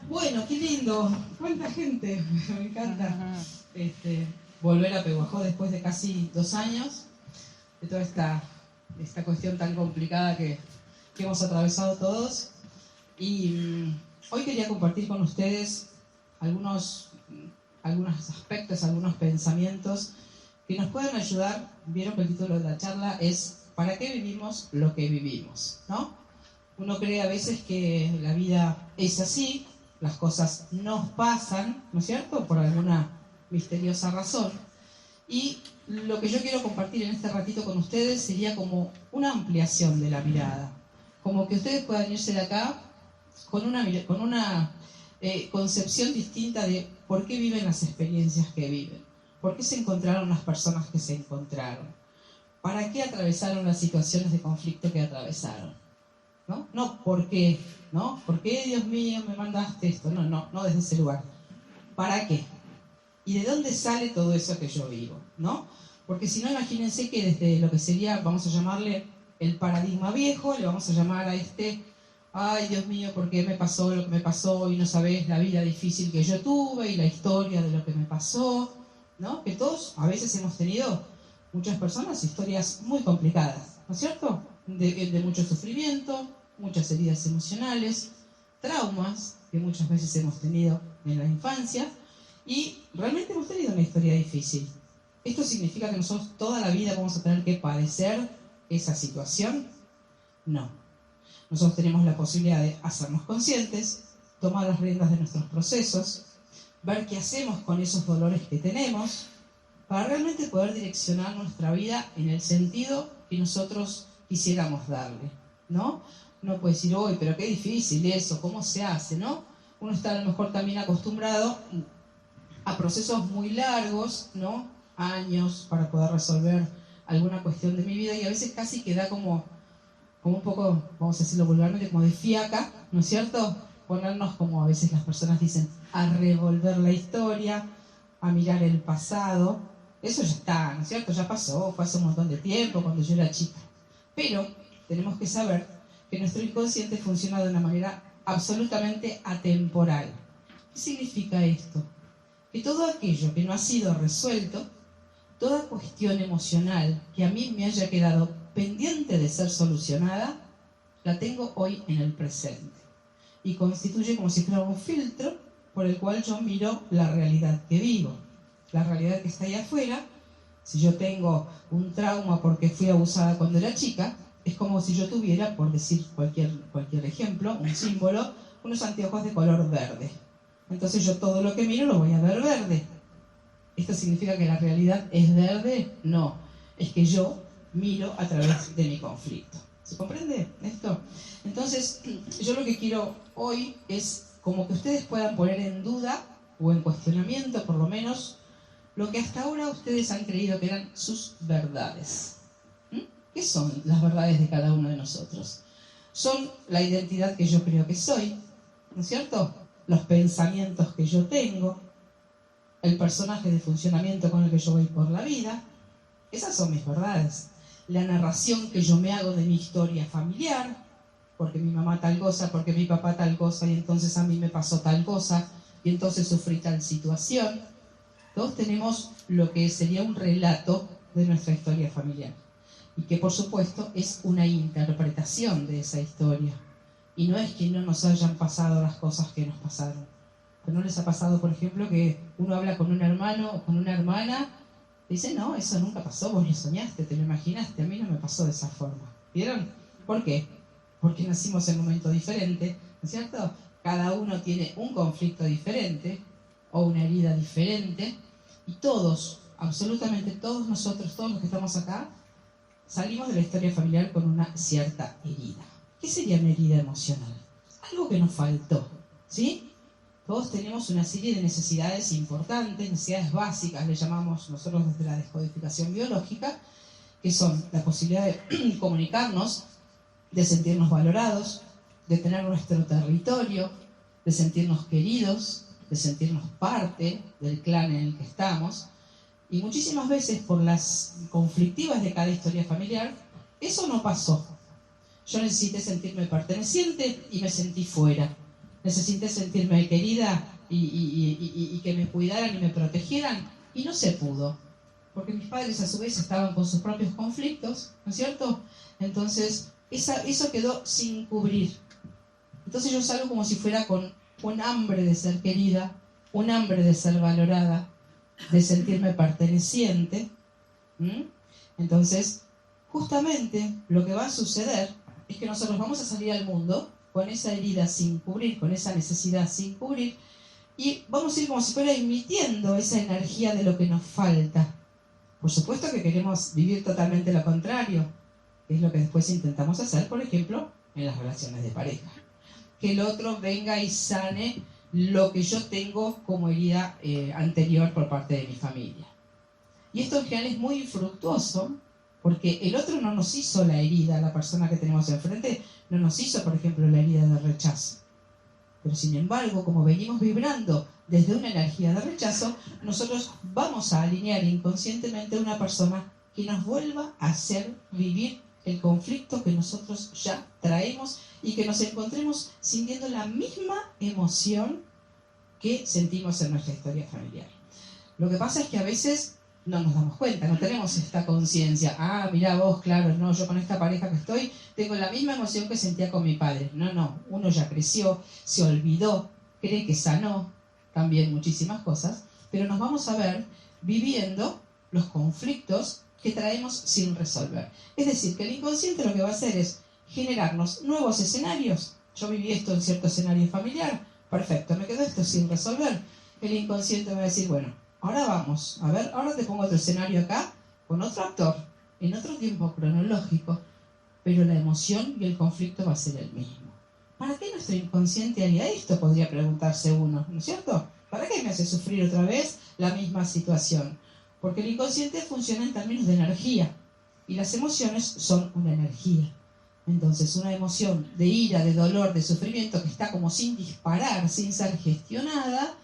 Bueno, qué lindo, cuánta gente, me encanta volver a Pehuajó después de casi 2 años, de toda esta cuestión tan complicada que hemos atravesado todos. Y hoy quería compartir con ustedes algunos aspectos, algunos pensamientos que nos pueden ayudar. Vieron que el título de la charla es ¿para qué vivimos lo que vivimos? ¿No? Uno cree a veces que la vida es así, las cosas nos pasan, ¿no es cierto?, por alguna misteriosa razón. Y lo que yo quiero compartir en este ratito con ustedes sería como una ampliación de la mirada, como que ustedes puedan irse de acá con una concepción distinta de por qué viven las experiencias que viven, por qué se encontraron las personas que se encontraron, para qué atravesaron las situaciones de conflicto que atravesaron. No, ¿por qué? ¿No? ¿Por qué, Dios mío, me mandaste esto? No desde ese lugar. ¿Para qué? ¿Y de dónde sale todo eso que yo vivo? ¿No? Porque si no, imagínense que desde lo que sería, vamos a llamarle el paradigma viejo, le vamos a llamar a ay, Dios mío, ¿por qué me pasó lo que me pasó? Y no sabés la vida difícil que yo tuve y la historia de lo que me pasó, ¿no? Que todos a veces hemos tenido, muchas personas, historias muy complicadas, ¿no es cierto? De mucho sufrimiento, muchas heridas emocionales, traumas que muchas veces hemos tenido en la infancia y realmente hemos tenido una historia difícil. ¿Esto significa que nosotros toda la vida vamos a tener que padecer esa situación? No. Nosotros tenemos la posibilidad de hacernos conscientes, tomar las riendas de nuestros procesos, ver qué hacemos con esos dolores que tenemos, para realmente poder direccionar nuestra vida en el sentido que nosotros quisiéramos darle, ¿no? Uno puede decir, uy, pero qué difícil eso, ¿cómo se hace, no? Uno está a lo mejor también acostumbrado a procesos muy largos, ¿no? Años para poder resolver alguna cuestión de mi vida y a veces casi queda como un poco, vamos a decirlo vulgarmente, como de fiaca, ¿no es cierto? Ponernos, como a veces las personas dicen, a revolver la historia, a mirar el pasado. Eso ya está, ¿no es cierto? Ya pasó, fue hace un montón de tiempo, cuando yo era chica. Pero tenemos que saber que nuestro inconsciente funciona de una manera absolutamente atemporal. ¿Qué significa esto? Que todo aquello que no ha sido resuelto, toda cuestión emocional que a mí me haya quedado pendiente de ser solucionada, la tengo hoy en el presente. Y constituye como si fuera un filtro por el cual yo miro la realidad que vivo. La realidad que está ahí afuera, si yo tengo un trauma porque fui abusada cuando era chica, es como si yo tuviera, por decir cualquier ejemplo, un símbolo, unos anteojos de color verde. Entonces yo todo lo que miro lo voy a ver verde. ¿Esto significa que la realidad es verde? No, es que yo miro a través de mi conflicto. ¿Se comprende esto? Entonces, yo lo que quiero hoy es como que ustedes puedan poner en duda o en cuestionamiento, por lo menos, lo que hasta ahora ustedes han creído que eran sus verdades. ¿Qué son las verdades de cada uno de nosotros? Son la identidad que yo creo que soy, ¿no es cierto? Los pensamientos que yo tengo, el personaje de funcionamiento con el que yo voy por la vida. Esas son mis verdades. La narración que yo me hago de mi historia familiar, porque mi mamá tal cosa, porque mi papá tal cosa, y entonces a mí me pasó tal cosa, y entonces sufrí tal situación. Todos tenemos lo que sería un relato de nuestra historia familiar, y que por supuesto es una interpretación de esa historia. Y no es que no nos hayan pasado las cosas que nos pasaron. ¿No les ha pasado, por ejemplo, que uno habla con un hermano o con una hermana? Dice, no, eso nunca pasó, vos lo soñaste, te lo imaginaste, a mí no me pasó de esa forma. ¿Vieron? ¿Por qué? Porque nacimos en un momento diferente, ¿no es cierto? Cada uno tiene un conflicto diferente o una herida diferente y todos, absolutamente todos nosotros, todos los que estamos acá, salimos de la historia familiar con una cierta herida. ¿Qué sería una herida emocional? Algo que nos faltó, ¿sí? Todos tenemos una serie de necesidades importantes, necesidades básicas, le llamamos nosotros desde la descodificación biológica, que son la posibilidad de comunicarnos, de sentirnos valorados, de tener nuestro territorio, de sentirnos queridos, de sentirnos parte del clan en el que estamos. Y muchísimas veces, por las conflictivas de cada historia familiar, eso no pasó. Yo necesité sentirme perteneciente y me sentí fuera. necesité sentirme querida y que me cuidaran y me protegieran, y no se pudo, porque mis padres a su vez estaban con sus propios conflictos, ¿no es cierto? Entonces, eso quedó sin cubrir. Entonces yo salgo como si fuera con un hambre de ser querida, un hambre de ser valorada, de sentirme perteneciente. Entonces, justamente lo que va a suceder es que nosotros vamos a salir al mundo con esa herida sin cubrir, con esa necesidad sin cubrir, y vamos a ir como si fuera emitiendo esa energía de lo que nos falta. Por supuesto que queremos vivir totalmente lo contrario, que es lo que después intentamos hacer, por ejemplo, en las relaciones de pareja. Que el otro venga y sane lo que yo tengo como herida anterior por parte de mi familia. Y esto en general es muy infructuoso, porque el otro no nos hizo la herida, la persona que tenemos enfrente no nos hizo, por ejemplo, la herida de rechazo. Pero sin embargo, como venimos vibrando desde una energía de rechazo, nosotros vamos a alinear inconscientemente a una persona que nos vuelva a hacer vivir el conflicto que nosotros ya traemos y que nos encontremos sintiendo la misma emoción que sentimos en nuestra historia familiar. Lo que pasa es que a veces no nos damos cuenta, no tenemos esta conciencia. Ah, mirá vos, claro, no, yo con esta pareja que estoy tengo la misma emoción que sentía con mi padre. No, uno ya creció, se olvidó, cree que sanó, también muchísimas cosas, pero nos vamos a ver viviendo los conflictos que traemos sin resolver. Es decir, que el inconsciente lo que va a hacer es generarnos nuevos escenarios. Yo viví esto en cierto escenario familiar, perfecto, me quedó esto sin resolver. El inconsciente va a decir, bueno, ahora vamos, a ver, ahora te pongo otro escenario acá, con otro actor, en otro tiempo cronológico, pero la emoción y el conflicto va a ser el mismo. ¿Para qué nuestro inconsciente haría esto? Podría preguntarse uno, ¿no es cierto? ¿Para qué me hace sufrir otra vez la misma situación? Porque el inconsciente funciona en términos de energía, y las emociones son una energía. Entonces, una emoción de ira, de dolor, de sufrimiento, que está como sin disparar, sin ser gestionada,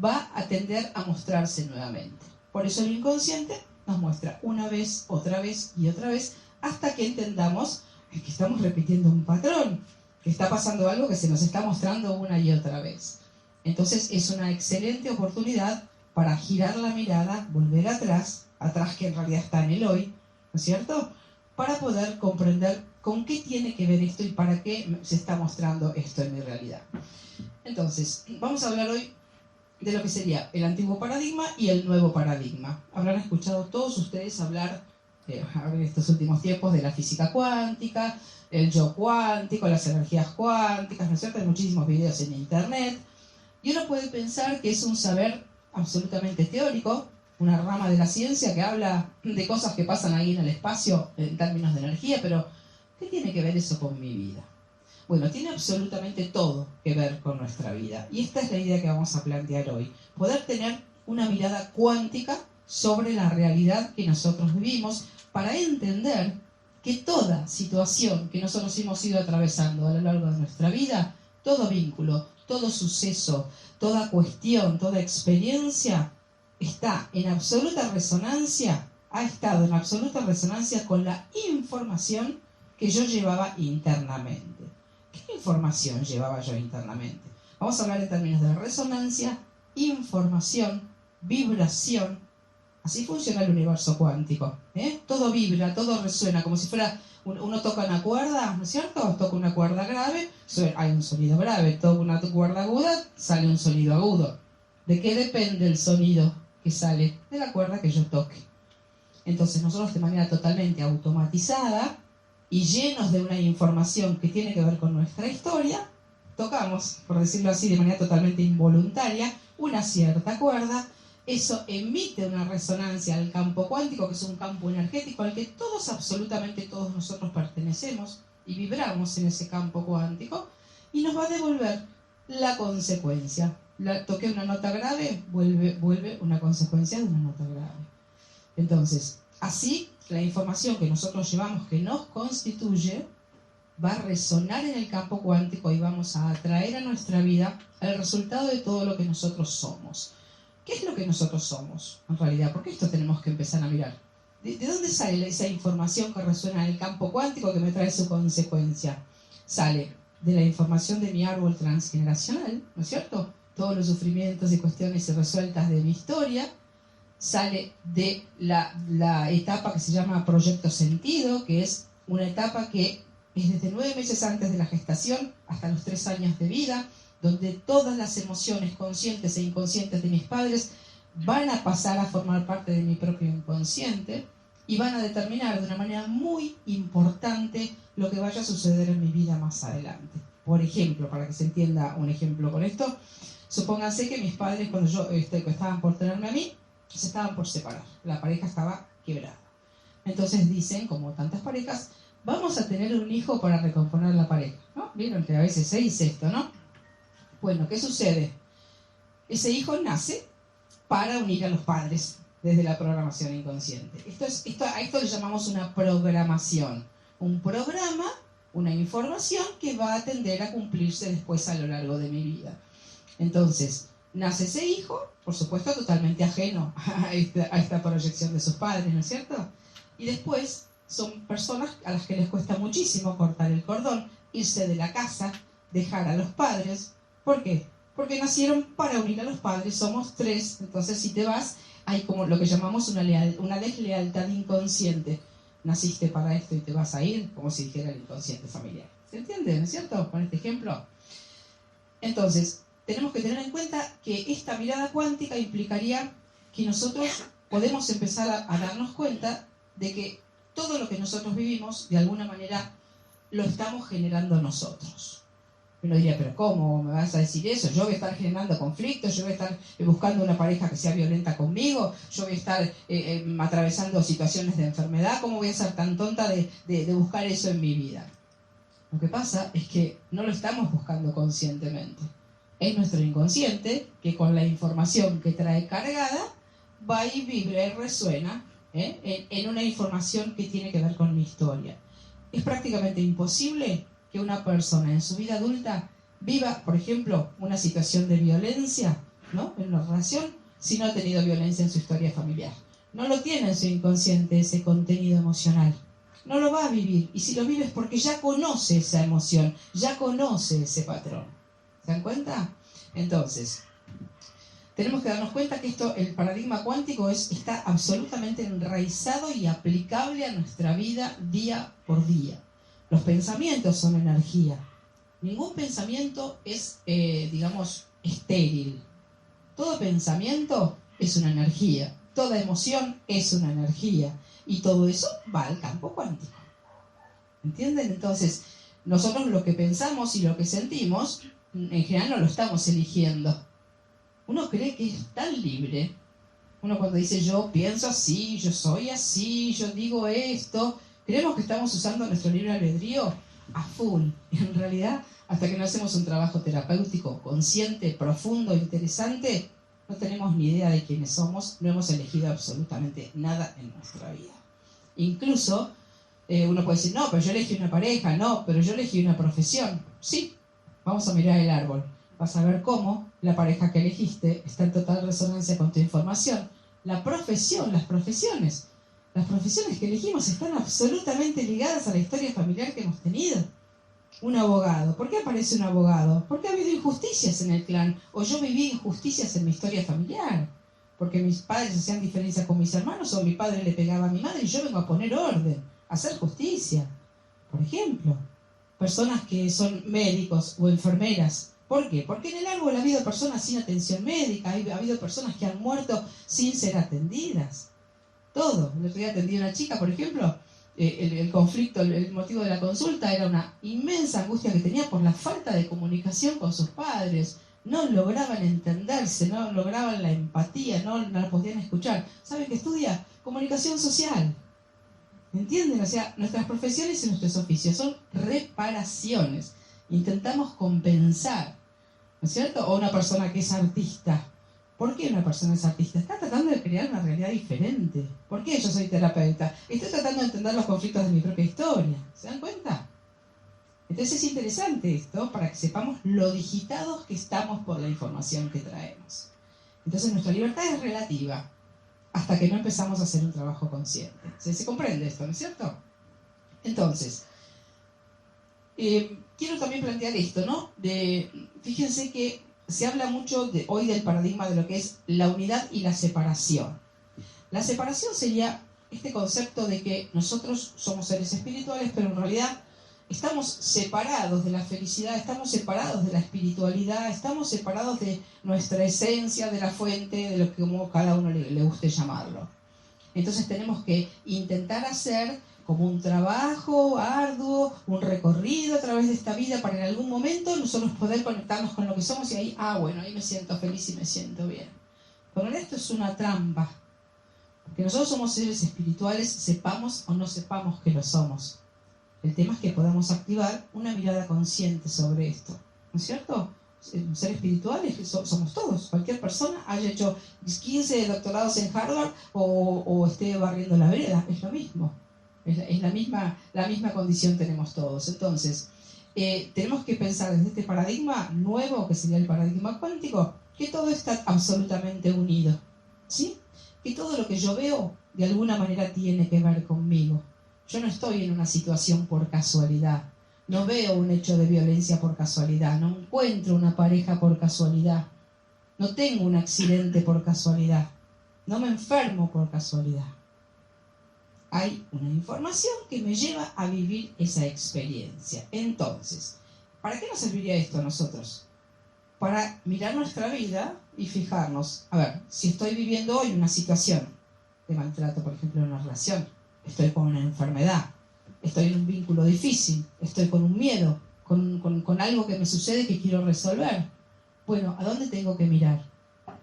va a tender a mostrarse nuevamente. Por eso el inconsciente nos muestra una vez, otra vez y otra vez, hasta que entendamos que estamos repitiendo un patrón, que está pasando algo que se nos está mostrando una y otra vez. Entonces es una excelente oportunidad para girar la mirada, volver atrás que en realidad está en el hoy, ¿no es cierto? Para poder comprender con qué tiene que ver esto y para qué se está mostrando esto en mi realidad. Entonces, vamos a hablar hoy de lo que sería el antiguo paradigma y el nuevo paradigma. Habrán escuchado todos ustedes hablar en estos últimos tiempos de la física cuántica, el yo cuántico, las energías cuánticas, ¿no es cierto? Hay muchísimos videos en internet. Y uno puede pensar que es un saber absolutamente teórico, una rama de la ciencia que habla de cosas que pasan ahí en el espacio en términos de energía, pero ¿qué tiene que ver eso con mi vida? Bueno, tiene absolutamente todo que ver con nuestra vida. Y esta es la idea que vamos a plantear hoy. Poder tener una mirada cuántica sobre la realidad que nosotros vivimos para entender que toda situación que nosotros hemos ido atravesando a lo largo de nuestra vida, todo vínculo, todo suceso, toda cuestión, toda experiencia, está en absoluta resonancia, ha estado en absoluta resonancia con la información que yo llevaba internamente. ¿Qué información llevaba yo internamente? Vamos a hablar en términos de resonancia, información, vibración. Así funciona el universo cuántico. Todo vibra, todo resuena, como si fuera, uno toca una cuerda, ¿no es cierto? Toca una cuerda grave, hay un sonido grave. Toca una cuerda aguda, sale un sonido agudo. ¿De qué depende el sonido que sale? De la cuerda que yo toque. Entonces nosotros de manera totalmente automatizada y llenos de una información que tiene que ver con nuestra historia, tocamos, por decirlo así, de manera totalmente involuntaria, una cierta cuerda. Eso emite una resonancia al campo cuántico, que es un campo energético al que todos, absolutamente todos nosotros pertenecemos y vibramos en ese campo cuántico, y nos va a devolver la consecuencia. Toqué una nota grave, vuelve una consecuencia de una nota grave. Entonces, así, la información que nosotros llevamos, que nos constituye, va a resonar en el campo cuántico y vamos a atraer a nuestra vida el resultado de todo lo que nosotros somos. ¿Qué es lo que nosotros somos, en realidad? Porque esto tenemos que empezar a mirar. ¿De dónde sale esa información que resuena en el campo cuántico que me trae su consecuencia? Sale de la información de mi árbol transgeneracional, ¿no es cierto? Todos los sufrimientos y cuestiones irresueltas de mi historia, sale de la etapa que se llama proyecto sentido, que es una etapa que es desde 9 meses antes de la gestación hasta los 3 años de vida, donde todas las emociones conscientes e inconscientes de mis padres van a pasar a formar parte de mi propio inconsciente y van a determinar de una manera muy importante lo que vaya a suceder en mi vida más adelante. Por ejemplo, para que se entienda un ejemplo con esto, supónganse que mis padres, cuando estaban por tenerme a mí, se estaban por separar. La pareja estaba quebrada. Entonces dicen, como tantas parejas, vamos a tener un hijo para recomponer la pareja, ¿no? Vieron que a veces se dice esto, ¿no? Bueno, ¿qué sucede? Ese hijo nace para unir a los padres desde la programación inconsciente. A esto le llamamos una programación. Un programa, una información que va a tender a cumplirse después a lo largo de mi vida. Entonces, nace ese hijo, por supuesto totalmente ajeno a esta proyección de sus padres, ¿no es cierto? Y después son personas a las que les cuesta muchísimo cortar el cordón, irse de la casa, dejar a los padres. ¿Por qué? Porque nacieron para unir a los padres, somos 3, entonces si te vas, hay como lo que llamamos una deslealtad inconsciente. Naciste para esto y te vas a ir, como si dijera el inconsciente familiar. ¿Se entiende, no es cierto? Con este ejemplo. Entonces, tenemos que tener en cuenta que esta mirada cuántica implicaría que nosotros podemos empezar a darnos cuenta de que todo lo que nosotros vivimos, de alguna manera, lo estamos generando nosotros. Uno diría, pero ¿cómo me vas a decir eso? Yo voy a estar generando conflictos, yo voy a estar buscando una pareja que sea violenta conmigo, yo voy a estar atravesando situaciones de enfermedad, ¿cómo voy a ser tan tonta de buscar eso en mi vida? Lo que pasa es que no lo estamos buscando conscientemente. Es nuestro inconsciente que con la información que trae cargada va y vibra y resuena en una información que tiene que ver con mi historia. Es prácticamente imposible que una persona en su vida adulta viva, por ejemplo, una situación de violencia, ¿no?, en una relación, si no ha tenido violencia en su historia familiar. No lo tiene en su inconsciente ese contenido emocional. No lo va a vivir. Y si lo vive es porque ya conoce esa emoción, ya conoce ese patrón. ¿Se dan cuenta? Entonces, tenemos que darnos cuenta que el paradigma cuántico está absolutamente enraizado y aplicable a nuestra vida día por día. Los pensamientos son energía. Ningún pensamiento es, estéril. Todo pensamiento es una energía. Toda emoción es una energía. Y todo eso va al campo cuántico. ¿Entienden? Entonces, nosotros lo que pensamos y lo que sentimos, en general no lo estamos eligiendo. Uno cree que es tan libre. Uno cuando dice yo pienso así, yo soy así, yo digo esto, creemos que estamos usando nuestro libre albedrío a full. Y en realidad, hasta que no hacemos un trabajo terapéutico consciente, profundo, interesante, no tenemos ni idea de quiénes somos, no hemos elegido absolutamente nada en nuestra vida. Incluso, uno puede decir, no, pero yo elegí una pareja, no, pero yo elegí una profesión. Sí, vamos a mirar el árbol. Vas a ver cómo la pareja que elegiste está en total resonancia con tu información. Las profesiones que elegimos están absolutamente ligadas a la historia familiar que hemos tenido. Un abogado. ¿Por qué aparece un abogado? Porque ha habido injusticias en el clan. O yo viví injusticias en mi historia familiar. Porque mis padres hacían diferencia con mis hermanos, o mi padre le pegaba a mi madre y yo vengo a poner orden, a hacer justicia. Por ejemplo, personas que son médicos o enfermeras. ¿Por qué? Porque en el árbol ha habido personas sin atención médica, ha habido personas que han muerto sin ser atendidas. Todo. El otro día atendí a una chica, por ejemplo, el conflicto, el motivo de la consulta era una inmensa angustia que tenía por la falta de comunicación con sus padres. No lograban entenderse, no lograban la empatía, no la podían escuchar. ¿Saben qué estudia? Comunicación social. ¿Entienden? O sea, nuestras profesiones y nuestros oficios son reparaciones. Intentamos compensar, ¿no es cierto? O una persona que es artista. ¿Por qué una persona es artista? Está tratando de crear una realidad diferente. ¿Por qué yo soy terapeuta? Estoy tratando de entender los conflictos de mi propia historia. ¿Se dan cuenta? Entonces es interesante esto para que sepamos lo digitados que estamos por la información que traemos. Entonces nuestra libertad es relativa hasta que no empezamos a hacer un trabajo consciente. ¿Se comprende esto, no es cierto? Entonces, quiero también plantear esto, ¿no? Fíjense que se habla mucho hoy del paradigma de lo que es la unidad y la separación. La separación sería este concepto de que nosotros somos seres espirituales, pero en realidad estamos separados de la felicidad, estamos separados de la espiritualidad, estamos separados de nuestra esencia, de la fuente, de lo que como cada uno le guste llamarlo. Entonces tenemos que intentar hacer como un trabajo arduo, un recorrido a través de esta vida para en algún momento nosotros poder conectarnos con lo que somos y ahí, bueno, ahí me siento feliz y me siento bien. Pero esto es una trampa, porque nosotros somos seres espirituales, sepamos o no sepamos que lo somos. El tema es que podamos activar una mirada consciente sobre esto, ¿no es cierto? Ser espirituales somos todos, cualquier persona haya hecho 15 doctorados en Harvard o esté barriendo la vereda, es lo mismo, es la misma condición tenemos todos. Entonces, tenemos que pensar desde este paradigma nuevo, que sería el paradigma cuántico, que todo está absolutamente unido, ¿sí? Que todo lo que yo veo de alguna manera tiene que ver conmigo. Yo no estoy en una situación por casualidad, no veo un hecho de violencia por casualidad, no encuentro una pareja por casualidad, no tengo un accidente por casualidad, no me enfermo por casualidad. Hay una información que me lleva a vivir esa experiencia. Entonces, ¿para qué nos serviría esto a nosotros? Para mirar nuestra vida y fijarnos, a ver, si estoy viviendo hoy una situación de maltrato, por ejemplo, en una relación, estoy con una enfermedad, estoy en un vínculo difícil, estoy con un miedo, con algo que me sucede que quiero resolver. Bueno, ¿a dónde tengo que mirar?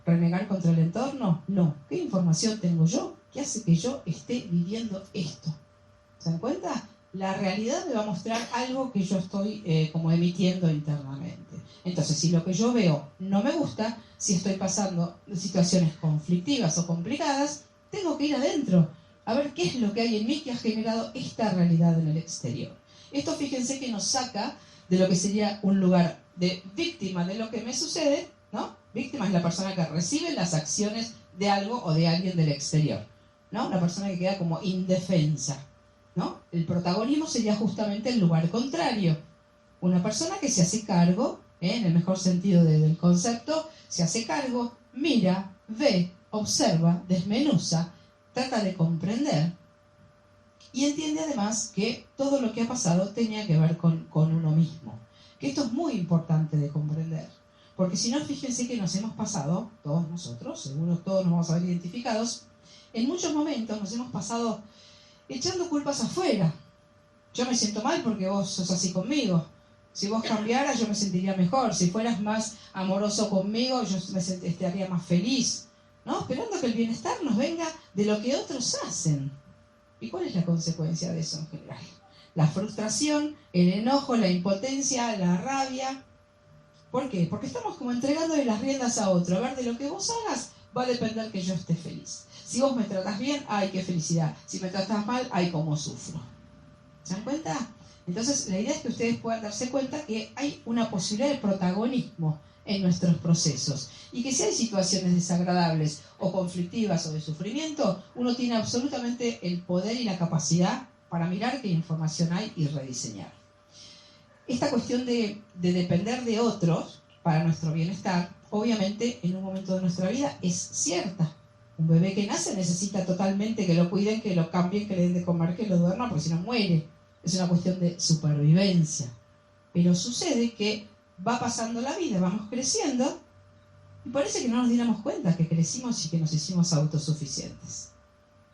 ¿Renegar contra el entorno? No. ¿Qué información tengo yo que hace que yo esté viviendo esto? ¿Se dan cuenta? La realidad me va a mostrar algo que yo estoy como emitiendo internamente. Entonces, si lo que yo veo no me gusta, si estoy pasando situaciones conflictivas o complicadas, tengo que ir adentro a ver qué es lo que hay en mí que ha generado esta realidad en el exterior. Esto, fíjense que nos saca de lo que sería un lugar de víctima de lo que me sucede, ¿no? Víctima es la persona que recibe las acciones de algo o de alguien del exterior, ¿no? Una persona que queda como indefensa, ¿no? El protagonismo sería justamente el lugar contrario. Una persona que se hace cargo, en el mejor sentido del concepto, se hace cargo, mira, ve, observa, desmenuza, trata de comprender y entiende además que todo lo que ha pasado tenía que ver con uno mismo. Que esto es muy importante de comprender. Porque si no, fíjense que nos hemos pasado, todos nosotros, seguro todos nos vamos a ver identificados, en muchos momentos nos hemos pasado echando culpas afuera. Yo me siento mal porque vos sos así conmigo. Si vos cambiaras, yo me sentiría mejor. Si fueras más amoroso conmigo, yo estaría más feliz, ¿no? Esperando que el bienestar nos venga de lo que otros hacen. ¿Y cuál es la consecuencia de eso en general? La frustración, el enojo, la impotencia, la rabia. ¿Por qué? Porque estamos como entregándole las riendas a otro. A ver, de lo que vos hagas va a depender que yo esté feliz. Si vos me tratás bien, ¡ay, qué felicidad! Si me tratás mal, ¡ay, cómo sufro! ¿Se dan cuenta? Entonces, la idea es que ustedes puedan darse cuenta que hay una posibilidad de protagonismo en nuestros procesos. Y que si hay situaciones desagradables o conflictivas o de sufrimiento, uno tiene absolutamente el poder y la capacidad para mirar qué información hay y rediseñar. Esta cuestión de depender de otros para nuestro bienestar, obviamente en un momento de nuestra vida es cierta. Un bebé que nace necesita totalmente que lo cuiden, que lo cambien, que le den de comer, que lo duerman, porque si no muere. Es una cuestión de supervivencia. Pero sucede que va pasando la vida, vamos creciendo, y parece que no nos diéramos cuenta que crecimos y que nos hicimos autosuficientes.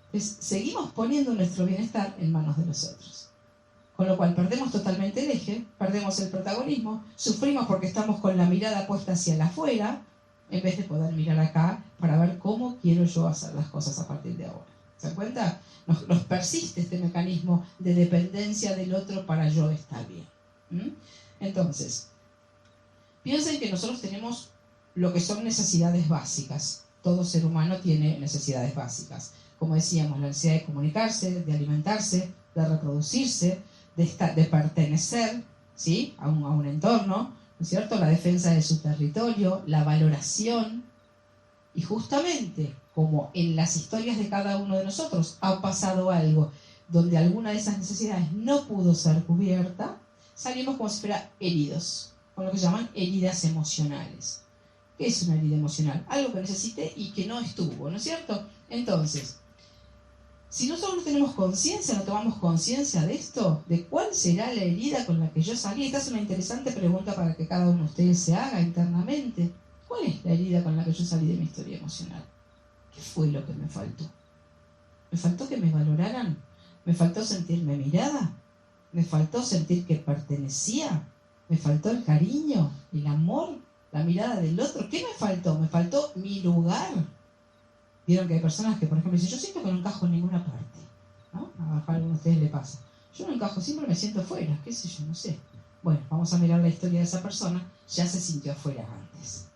Entonces, seguimos poniendo nuestro bienestar en manos de los otros. Con lo cual perdemos totalmente el eje, perdemos el protagonismo, sufrimos porque estamos con la mirada puesta hacia el afuera, en vez de poder mirar acá para ver cómo quiero yo hacer las cosas a partir de ahora. ¿Se dan cuenta? Nos persiste este mecanismo de dependencia del otro para yo estar bien. Entonces, piensen que nosotros tenemos lo que son necesidades básicas. Todo ser humano tiene necesidades básicas. Como decíamos, la necesidad de comunicarse, de alimentarse, de reproducirse, de pertenecer, ¿sí?, a un entorno, ¿no es cierto? La defensa de su territorio, la valoración. Y justamente, como en las historias de cada uno de nosotros ha pasado algo donde alguna de esas necesidades no pudo ser cubierta, salimos como si fuera heridos, con lo que llaman heridas emocionales. ¿Qué es una herida emocional? Algo que necesité y que no estuvo, ¿no es cierto? Entonces, si nosotros no tenemos conciencia, no tomamos conciencia de esto, de cuál será la herida con la que yo salí, esta es una interesante pregunta para que cada uno de ustedes se haga internamente. ¿Cuál es la herida con la que yo salí de mi historia emocional? ¿Qué fue lo que me faltó? ¿Me faltó que me valoraran? ¿Me faltó sentirme mirada? ¿Me faltó sentir que pertenecía? ¿Me faltó el cariño, el amor, la mirada del otro? ¿Qué me faltó? ¿Me faltó mi lugar? Vieron que hay personas que, por ejemplo, dicen, yo siento que no encajo en ninguna parte, ¿no? A algunos de ustedes le pasa. Yo no encajo, siempre me siento fuera, qué sé yo, no sé. Bueno, vamos a mirar la historia de esa persona, ya se sintió afuera antes,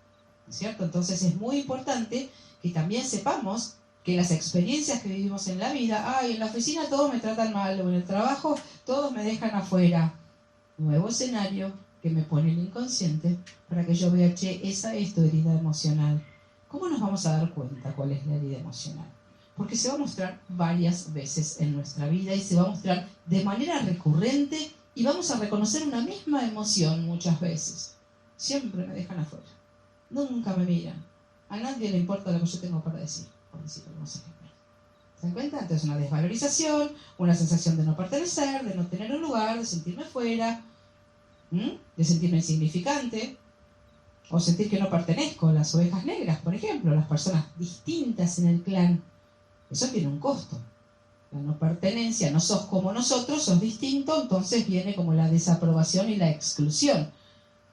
¿no es cierto? Entonces es muy importante que también sepamos que las experiencias que vivimos en la vida, en la oficina todos me tratan mal, o en el trabajo todos me dejan afuera. Nuevo escenario que me pone el inconsciente para que yo vea, che, esa es tu herida emocional. ¿Cómo nos vamos a dar cuenta cuál es la herida emocional? Porque se va a mostrar varias veces en nuestra vida y se va a mostrar de manera recurrente y vamos a reconocer una misma emoción muchas veces. Siempre me dejan afuera. Nunca me miran. A nadie le importa lo que yo tengo para decir, por decirlo algunos ejemplos. ¿Se dan cuenta? Entonces una desvalorización, una sensación de no pertenecer, de no tener un lugar, de sentirme fuera, de sentirme insignificante, o sentir que no pertenezco, las ovejas negras, por ejemplo, las personas distintas en el clan. Eso tiene un costo. La no pertenencia, no sos como nosotros, sos distinto, entonces viene como la desaprobación y la exclusión,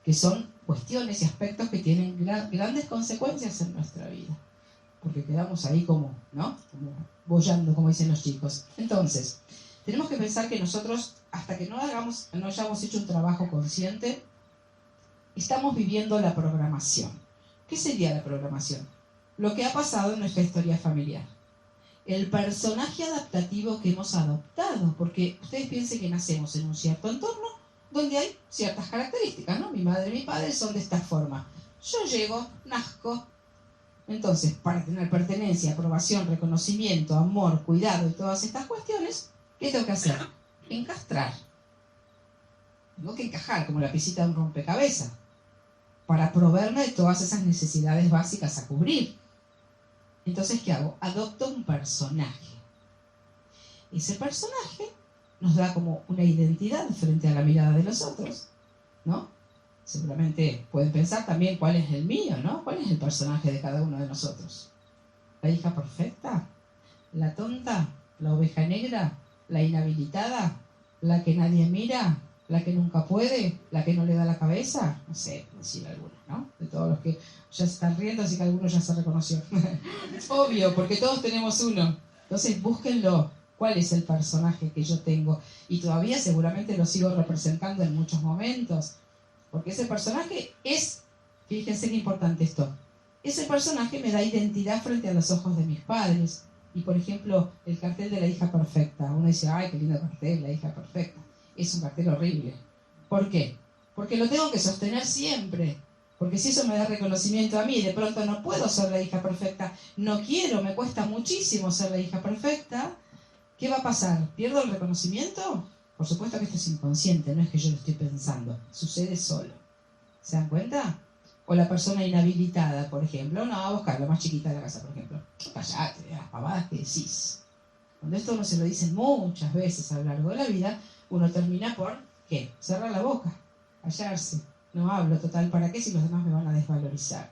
que son cuestiones y aspectos que tienen grandes consecuencias en nuestra vida. Porque quedamos ahí como, ¿no? Como boyando, como dicen los chicos. Entonces, tenemos que pensar que nosotros, hasta que no hayamos hecho un trabajo consciente, estamos viviendo la programación. ¿Qué sería la programación? Lo que ha pasado en nuestra historia familiar. El personaje adaptativo que hemos adoptado, porque ustedes piensen que nacemos en un cierto entorno donde hay ciertas características, ¿no? Mi madre y mi padre son de esta forma. Yo llego, nazco. Entonces, para tener pertenencia, aprobación, reconocimiento, amor, cuidado y todas estas cuestiones, ¿qué tengo que hacer? Encastrar. Tengo que encajar como la piecita de un rompecabezas para proveerme de todas esas necesidades básicas a cubrir. Entonces, ¿qué hago? Adopto un personaje. Ese personaje nos da como una identidad frente a la mirada de los otros, ¿no? Seguramente pueden pensar también cuál es el mío, ¿no? ¿Cuál es el personaje de cada uno de nosotros? ¿La hija perfecta? ¿La tonta? ¿La oveja negra? ¿La inhabilitada? ¿La que nadie mira? ¿La que nunca puede? ¿La que no le da la cabeza? No sé, decir alguna, ¿no? De todos los que ya se están riendo, así que alguno ya se reconoció. Obvio, porque todos tenemos uno. Entonces búsquenlo. ¿Cuál es el personaje que yo tengo? Y todavía seguramente lo sigo representando en muchos momentos. Porque ese personaje es, fíjense qué importante esto, ese personaje me da identidad frente a los ojos de mis padres. Y por ejemplo, el cartel de la hija perfecta. Uno dice, ay, qué lindo cartel, la hija perfecta. Es un cartel horrible. ¿Por qué? Porque lo tengo que sostener siempre. Porque si eso me da reconocimiento a mí, de pronto no puedo ser la hija perfecta, no quiero, me cuesta muchísimo ser la hija perfecta, ¿qué va a pasar? ¿Pierdo el reconocimiento? Por supuesto que esto es inconsciente, no es que yo lo estoy pensando, sucede solo. ¿Se dan cuenta? O la persona inhabilitada, por ejemplo, no, a buscar la más chiquita de la casa, por ejemplo. Cállate, las pavadas que decís. Cuando esto uno se lo dicen muchas veces a lo largo de la vida, uno termina por, ¿qué? Cerrar la boca, callarse. No hablo, total, ¿para qué si los demás me van a desvalorizar?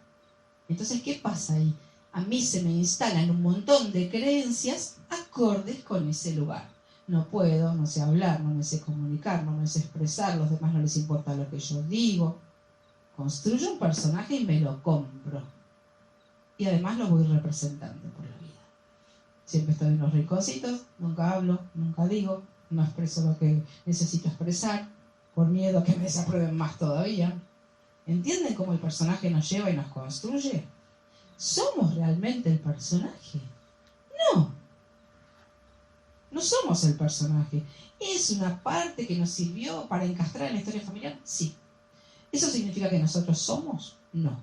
Entonces, ¿qué pasa ahí? A mí se me instalan un montón de creencias acordes con ese lugar. No puedo, no sé hablar, no me sé comunicar, no me sé expresar, los demás no les importa lo que yo digo. Construyo un personaje y me lo compro. Y además lo voy representando por la vida. Siempre estoy en los rinconcitos, nunca hablo, nunca digo, no expreso lo que necesito expresar, por miedo a que me desaprueben más todavía. ¿Entienden cómo el personaje nos lleva y nos construye? ¿Somos realmente el personaje? No. No somos el personaje. ¿Es una parte que nos sirvió para encastrar en la historia familiar? Sí. ¿Eso significa que nosotros somos? No.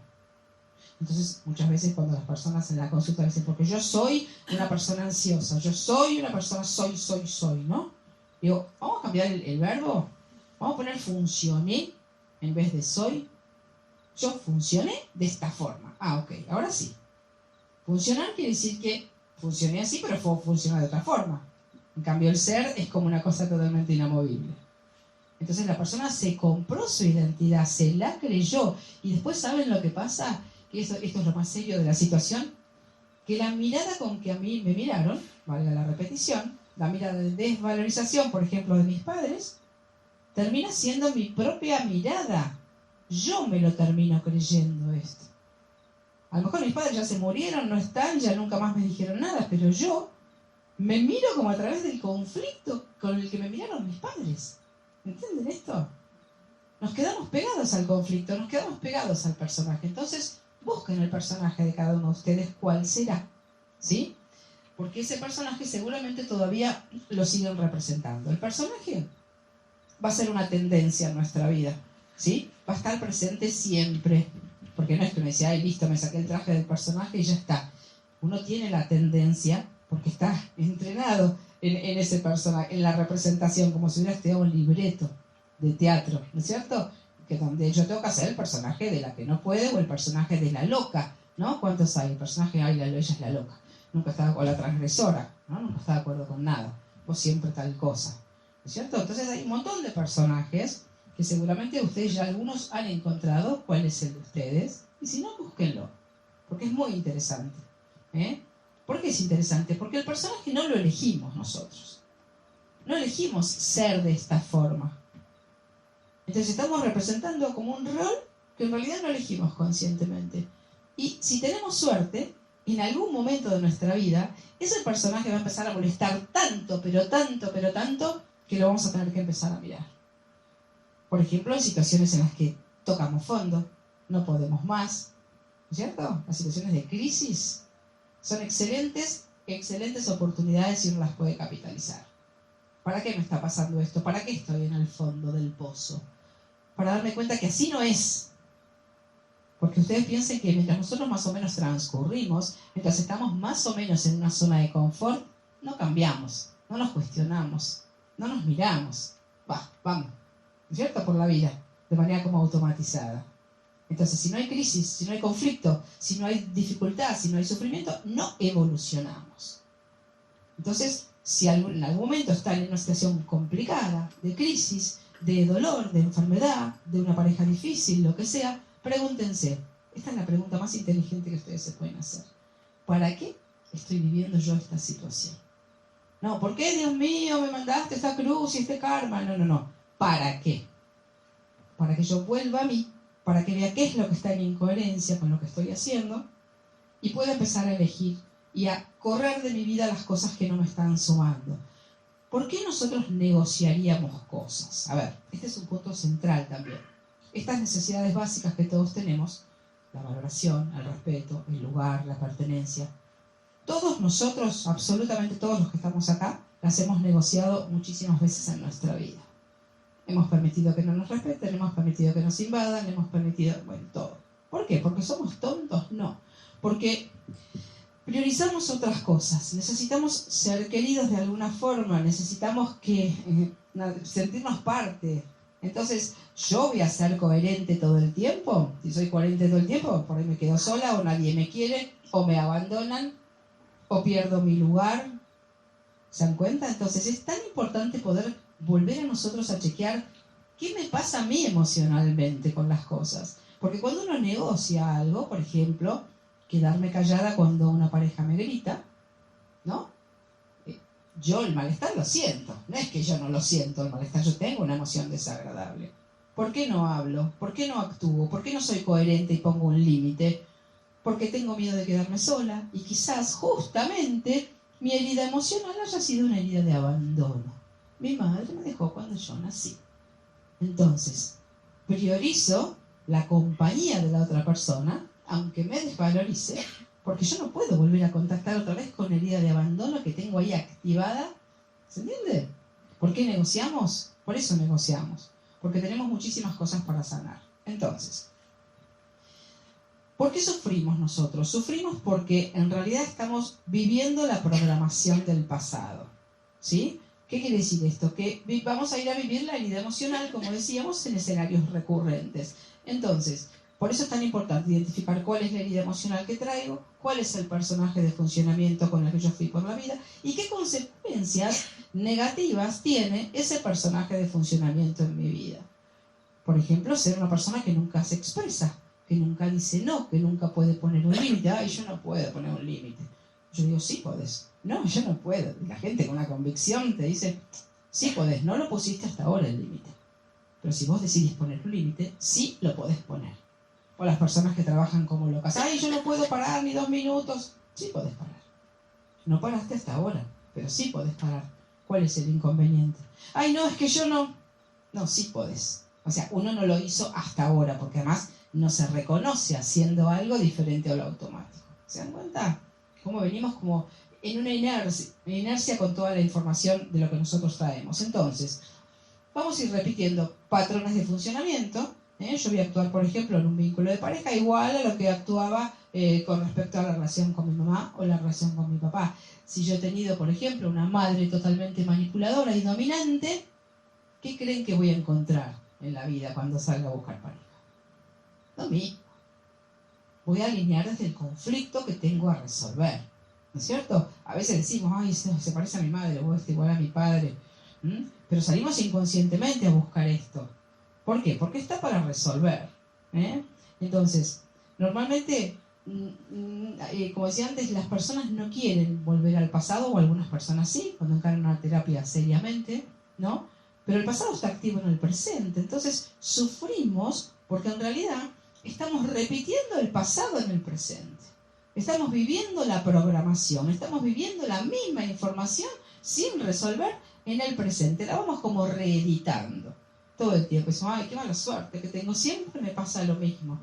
Entonces, muchas veces cuando las personas en la consulta dicen, porque yo soy una persona ansiosa, yo soy una persona soy, ¿no? Digo, vamos a cambiar el verbo. Vamos a poner funcioné en vez de soy. Yo funcioné de esta forma. Ah, ok, ahora sí. Funcionar quiere decir que funcioné así, pero funciona de otra forma. En cambio, el ser es como una cosa totalmente inamovible. Entonces la persona se compró su identidad, se la creyó. Y después, ¿saben lo que pasa? Que esto es lo más serio de la situación. Que la mirada con que a mí me miraron, valga la repetición, la mirada de desvalorización, por ejemplo, de mis padres, termina siendo mi propia mirada. Yo me lo termino creyendo esto. A lo mejor mis padres ya se murieron, no están, ya nunca más me dijeron nada, pero yo me miro como a través del conflicto con el que me miraron mis padres. ¿Entienden esto? Nos quedamos pegados al conflicto, nos quedamos pegados al personaje. Entonces, busquen el personaje de cada uno de ustedes, cuál será, ¿sí? Porque ese personaje seguramente todavía lo siguen representando. El personaje va a ser una tendencia en nuestra vida, ¿sí? Va a estar presente siempre. Porque no es que me decía, ay, listo, me saqué el traje del personaje y ya está. Uno tiene la tendencia, porque está entrenado en ese personaje, en la representación, como si hubiera estudiado un libreto de teatro, ¿no es cierto? Que donde yo tengo que hacer el personaje de la que no puede o el personaje de la loca, ¿no? ¿Cuántos hay? El personaje, ay, ella es la loca. Nunca estaba con la transgresora, ¿no? Nunca está de acuerdo con nada. O siempre tal cosa, ¿no es cierto? Entonces hay un montón de personajes que seguramente ustedes ya algunos han encontrado cuál es el de ustedes, y si no, búsquenlo, porque es muy interesante. ¿Por qué es interesante? Porque el personaje no lo elegimos nosotros. No elegimos ser de esta forma. Entonces estamos representando como un rol que en realidad no elegimos conscientemente. Y si tenemos suerte, en algún momento de nuestra vida, ese personaje va a empezar a molestar tanto, pero tanto, pero tanto, que lo vamos a tener que empezar a mirar. Por ejemplo, en situaciones en las que tocamos fondo, no podemos más, ¿no es cierto? Las situaciones de crisis son excelentes oportunidades y uno las puede capitalizar. ¿Para qué me está pasando esto? ¿Para qué estoy en el fondo del pozo? Para darme cuenta que así no es. Porque ustedes piensen que mientras nosotros más o menos transcurrimos, mientras estamos más o menos en una zona de confort, no cambiamos, no nos cuestionamos, no nos miramos. Vamos. ¿Cierto? Por la vida, de manera como automatizada. Entonces, si no hay crisis, si no hay conflicto, si no hay dificultad, si no hay sufrimiento, no evolucionamos. Entonces, si en algún momento están en una situación complicada, de crisis, de dolor, de enfermedad, de una pareja difícil, lo que sea, pregúntense, esta es la pregunta más inteligente que ustedes se pueden hacer. ¿Para qué estoy viviendo yo esta situación? No, ¿por qué, Dios mío, me mandaste esta cruz y este karma? No. ¿Para qué? Para que yo vuelva a mí, para que vea qué es lo que está en incoherencia con lo que estoy haciendo y pueda empezar a elegir y a correr de mi vida las cosas que no me están sumando. ¿Por qué nosotros negociaríamos cosas? A ver, este es un punto central también. Estas necesidades básicas que todos tenemos, la valoración, el respeto, el lugar, la pertenencia, todos nosotros, absolutamente todos los que estamos acá, las hemos negociado muchísimas veces en nuestra vida. Hemos permitido que no nos respeten, hemos permitido que nos invadan, hemos permitido, bueno, todo. ¿Por qué? ¿Porque somos tontos? No. Porque priorizamos otras cosas. Necesitamos ser queridos de alguna forma, necesitamos sentirnos parte. Entonces, ¿yo voy a ser coherente todo el tiempo? Si soy coherente todo el tiempo, por ahí me quedo sola, o nadie me quiere, o me abandonan, o pierdo mi lugar. ¿Se dan cuenta? Entonces, es tan importante poder volver a nosotros a chequear qué me pasa a mí emocionalmente con las cosas. Porque cuando uno negocia algo, por ejemplo, quedarme callada cuando una pareja me grita, ¿no? Yo el malestar lo siento. No es que yo no lo siento el malestar, yo tengo una emoción desagradable. ¿Por qué no hablo? ¿Por qué no actúo? ¿Por qué no soy coherente y pongo un límite? Porque tengo miedo de quedarme sola y quizás justamente mi herida emocional haya sido una herida de abandono. Mi madre me dejó cuando yo nací. Entonces, priorizo la compañía de la otra persona, aunque me desvalorice, porque yo no puedo volver a contactar otra vez con herida de abandono que tengo ahí activada. ¿Se entiende? ¿Por qué negociamos? Por eso negociamos. Porque tenemos muchísimas cosas para sanar. Entonces, ¿por qué sufrimos nosotros? Sufrimos porque en realidad estamos viviendo la programación del pasado. ¿Sí? ¿Qué quiere decir esto? Que vamos a ir a vivir la herida emocional, como decíamos, en escenarios recurrentes. Entonces, por eso es tan importante identificar cuál es la herida emocional que traigo, cuál es el personaje de funcionamiento con el que yo fui por la vida y qué consecuencias negativas tiene ese personaje de funcionamiento en mi vida. Por ejemplo, ser una persona que nunca se expresa, que nunca dice no, que nunca puede poner un límite. Ay, yo no puedo poner un límite. Yo digo, sí podés. No, yo no puedo. Y la gente con una convicción te dice, sí podés, no lo pusiste hasta ahora el límite. Pero si vos decidís poner un límite, sí lo podés poner. O las personas que trabajan como locas. Ay, yo no puedo parar ni 2 minutos. Sí podés parar. No paraste hasta ahora, pero sí podés parar. ¿Cuál es el inconveniente? Ay, no, es que yo no. No, sí podés. O sea, uno no lo hizo hasta ahora, porque además no se reconoce haciendo algo diferente a lo automático. ¿Se dan cuenta? Cómo venimos como en una inercia con toda la información de lo que nosotros traemos. Entonces, vamos a ir repitiendo patrones de funcionamiento. Yo voy a actuar, por ejemplo, en un vínculo de pareja igual a lo que actuaba con respecto a la relación con mi mamá o la relación con mi papá. Si yo he tenido, por ejemplo, una madre totalmente manipuladora y dominante, ¿qué creen que voy a encontrar en la vida cuando salga a buscar pareja? Lo mismo. Voy a alinear desde el conflicto que tengo a resolver. ¿No es cierto? A veces decimos, ay, se parece a mi madre, o es igual a mi padre. Pero salimos inconscientemente a buscar esto. ¿Por qué? Porque está para resolver. Entonces, normalmente, como decía antes, las personas no quieren volver al pasado, o algunas personas sí, cuando encaran una terapia seriamente, ¿no? Pero el pasado está activo en el presente. Entonces, sufrimos porque en realidad estamos repitiendo el pasado en el presente. Estamos viviendo la programación, estamos viviendo la misma información sin resolver en el presente. La vamos como reeditando todo el tiempo. Decimos, ay, qué mala suerte que tengo, siempre me pasa lo mismo.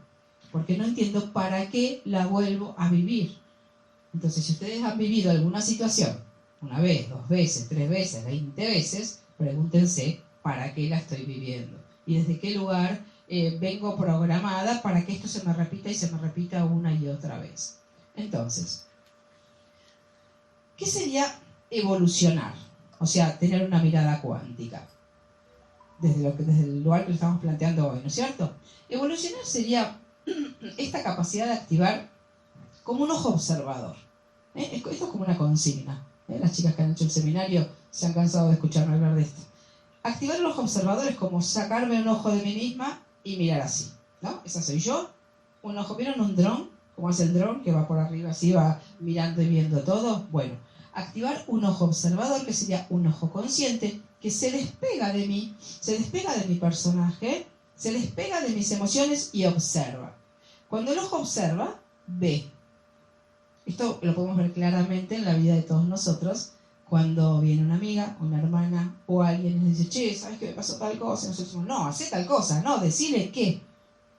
Porque no entiendo para qué la vuelvo a vivir. Entonces, si ustedes han vivido alguna situación, una vez, 2 veces, 3 veces, 20 veces, pregúntense para qué la estoy viviendo. Y desde qué lugar vengo programada para que esto se me repita y se me repita una y otra vez. Entonces, ¿qué sería evolucionar? O sea, tener una mirada cuántica. Desde el lugar que lo estamos planteando hoy, ¿no es cierto? Evolucionar sería esta capacidad de activar como un ojo observador. Esto es como una consigna. Las chicas que han hecho el seminario se han cansado de escucharme hablar de esto. Activar el ojo observador es como sacarme un ojo de mí misma y mirar así, ¿no? Esa soy yo. Un ojo, ¿vieron un dron? ¿Cómo es el dron? Que va por arriba así, va mirando y viendo todo. Bueno, activar un ojo observador, que sería un ojo consciente, que se despega de mí, se despega de mi personaje, se despega de mis emociones y observa. Cuando el ojo observa, ve. Esto lo podemos ver claramente en la vida de todos nosotros, cuando viene una amiga, una hermana o alguien y nos dice, che, ¿sabes que me pasó tal cosa? Y nosotros decimos, no, hacé tal cosa, no, decile qué.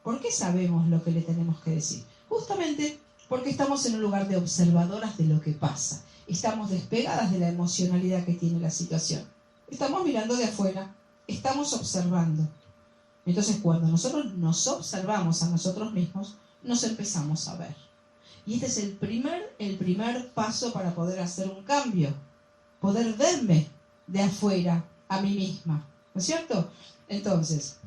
¿Por qué sabemos lo que le tenemos que decir? Justamente porque estamos en un lugar de observadoras de lo que pasa. Estamos despegadas de la emocionalidad que tiene la situación. Estamos mirando de afuera, estamos observando. Entonces, cuando nosotros nos observamos a nosotros mismos, nos empezamos a ver. Y este es el primer paso para poder hacer un cambio. Poder verme de afuera a mí misma. ¿No es cierto? Entonces,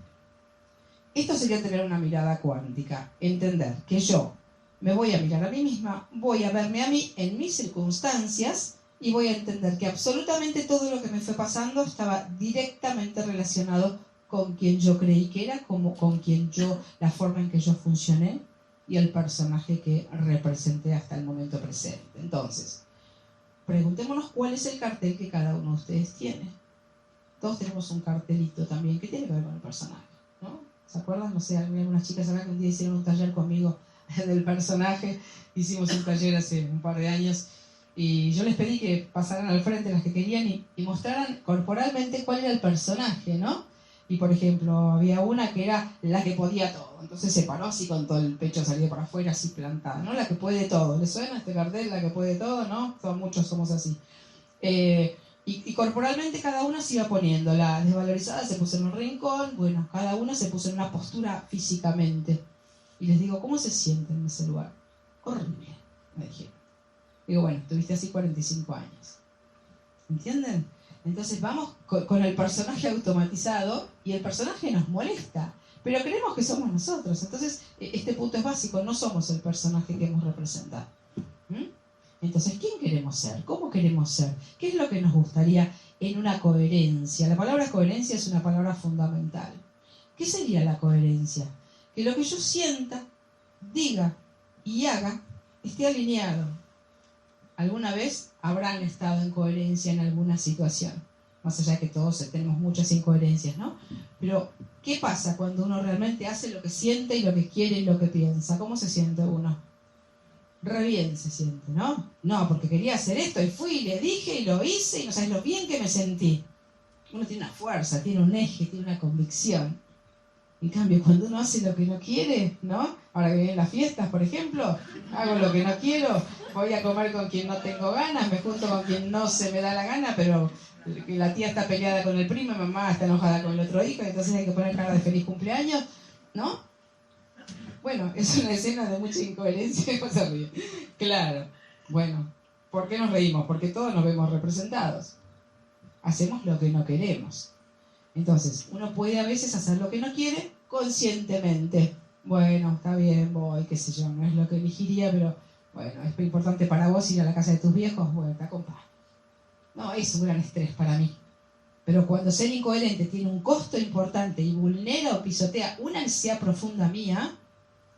esto sería tener una mirada cuántica. Entender que yo me voy a mirar a mí misma, voy a verme a mí en mis circunstancias y voy a entender que absolutamente todo lo que me fue pasando estaba directamente relacionado con quien yo creí que era, con quien yo, la forma en que yo funcioné y el personaje que representé hasta el momento presente. Entonces, preguntémonos cuál es el cartel que cada uno de ustedes tiene. Todos tenemos un cartelito también que tiene que ver con el personaje, ¿no? ¿Se acuerdan? No sé, algunas chicas acá que un día hicieron un taller conmigo del personaje. Hicimos un taller hace un par de años y yo les pedí que pasaran al frente las que querían y mostraran corporalmente cuál era el personaje, ¿no? Y por ejemplo, había una que era la que podía todo. Entonces se paró así con todo el pecho salido para afuera, así plantada, ¿no? La que puede todo. ¿Les suena este cartel? La que puede todo, ¿no? Muchos somos así. Y corporalmente cada una se iba poniendo. La desvalorizada se puso en un rincón. Bueno, cada una se puso en una postura físicamente. Y les digo, ¿cómo se sienten en ese lugar? Horrible, me dijeron. Digo, bueno, estuviste así 45 años. ¿Entienden? Entonces vamos con el personaje automatizado y el personaje nos molesta, pero creemos que somos nosotros. Entonces este punto es básico, no somos el personaje que hemos representado. Entonces, ¿quién queremos ser? ¿Cómo queremos ser? ¿Qué es lo que nos gustaría en una coherencia? La palabra coherencia es una palabra fundamental. ¿Qué sería la coherencia? Que lo que yo sienta, diga y haga esté alineado. ¿Alguna vez habrán estado en coherencia en alguna situación? Más allá de que todos tenemos muchas incoherencias, ¿no? Pero, ¿qué pasa cuando uno realmente hace lo que siente y lo que quiere y lo que piensa? ¿Cómo se siente uno? Re bien se siente, ¿no? No, porque quería hacer esto y fui y le dije y lo hice y no sabes lo bien que me sentí. Uno tiene una fuerza, tiene un eje, tiene una convicción. En cambio, cuando uno hace lo que no quiere, ¿no? Ahora que vienen las fiestas, por ejemplo, hago lo que no quiero, voy a comer con quien no tengo ganas, me junto con quien no se me da la gana, pero la tía está peleada con el primo, mamá está enojada con el otro hijo, entonces hay que poner cara de feliz cumpleaños, ¿no? Bueno, es una escena de mucha incoherencia. Claro, bueno, ¿por qué nos reímos? Porque todos nos vemos representados. Hacemos lo que no queremos. Entonces, uno puede a veces hacer lo que no quiere conscientemente. Bueno, está bien, voy, qué sé yo, no es lo que elegiría, pero bueno, es importante para vos ir a la casa de tus viejos, bueno, te acompaño. No, es un gran estrés para mí. Pero cuando ser incoherente tiene un costo importante y vulnera o pisotea una necesidad profunda mía,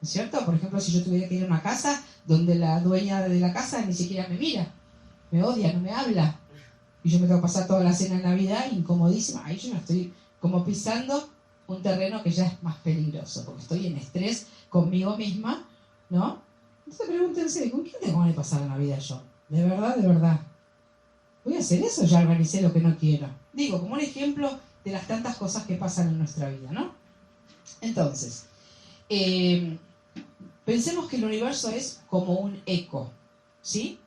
¿no es cierto? Por ejemplo, si yo tuviera que ir a una casa donde la dueña de la casa ni siquiera me mira, me odia, no me habla, y yo me tengo que pasar toda la cena de Navidad incomodísima, ahí yo me estoy como pisando un terreno que ya es más peligroso, porque estoy en estrés conmigo misma, ¿no? Entonces pregúntense, ¿con quién tengo que pasar la Navidad yo? De verdad. ¿Voy a hacer eso? Ya organicé lo que no quiero. Digo, como un ejemplo de las tantas cosas que pasan en nuestra vida, ¿no? Entonces, pensemos que el universo es como un eco, ¿sí?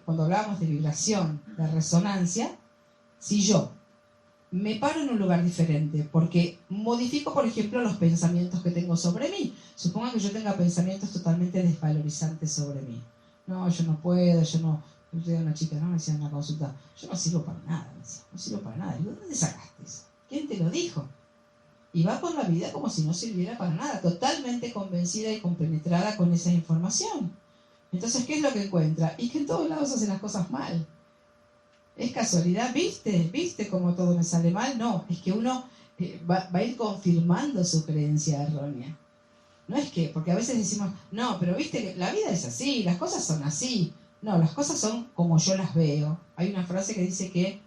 Cuando hablábamos de vibración, de resonancia, si yo me paro en un lugar diferente, porque modifico, por ejemplo, los pensamientos que tengo sobre mí. Suponga que yo tenga pensamientos totalmente desvalorizantes sobre mí. No, yo no puedo, yo no... Una chica, ¿no? Me decía en la consulta, yo no sirvo para nada, me decía, no sirvo para nada. Digo, ¿dónde sacaste eso? ¿Quién te lo dijo? Y va por la vida como si no sirviera para nada, totalmente convencida y compenetrada con esa información. Entonces, ¿qué es lo que encuentra? Y que en todos lados hacen las cosas mal. ¿Es casualidad? ¿Viste cómo todo me sale mal? No, es que uno va a ir confirmando su creencia errónea. No es que, porque a veces decimos, no, pero viste que la vida es así, las cosas son así. No, las cosas son como yo las veo. Hay una frase que dice que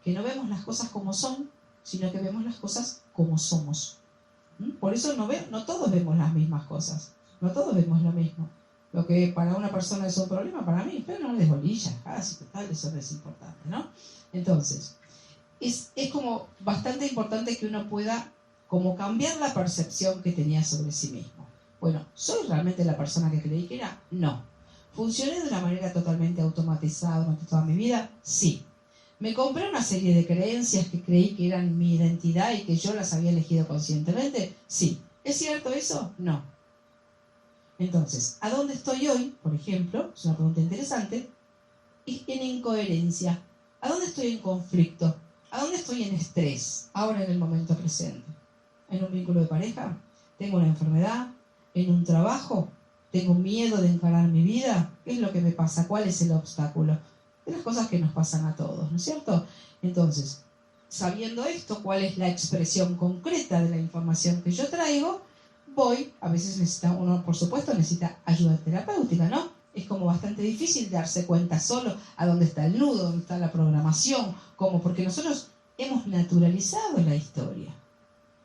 no vemos las cosas como son, sino que vemos las cosas como somos. Por eso no todos vemos las mismas cosas, no todos vemos lo mismo. Lo que para una persona es un problema, para mí, pero no les bolilla, casi total, eso no es importante, ¿no? Entonces, es como bastante importante que uno pueda como cambiar la percepción que tenía sobre sí mismo. Bueno, ¿soy realmente la persona que creí que era? No. ¿Funcioné de una manera totalmente automatizada durante toda mi vida? Sí. ¿Me compré una serie de creencias que creí que eran mi identidad y que yo las había elegido conscientemente? Sí. ¿Es cierto eso? No. Entonces, ¿a dónde estoy hoy? Por ejemplo, es una pregunta interesante, en incoherencia. ¿A dónde estoy en conflicto? ¿A dónde estoy en estrés? Ahora en el momento presente. ¿En un vínculo de pareja? ¿Tengo una enfermedad? ¿En un trabajo? ¿Tengo miedo de encarar mi vida? ¿Qué es lo que me pasa? ¿Cuál es el obstáculo? De las cosas que nos pasan a todos, ¿no es cierto? Entonces, sabiendo esto, cuál es la expresión concreta de la información que yo traigo, a veces uno, por supuesto, necesita ayuda terapéutica, ¿no? Es como bastante difícil darse cuenta solo a dónde está el nudo, dónde está la programación, porque nosotros hemos naturalizado la historia.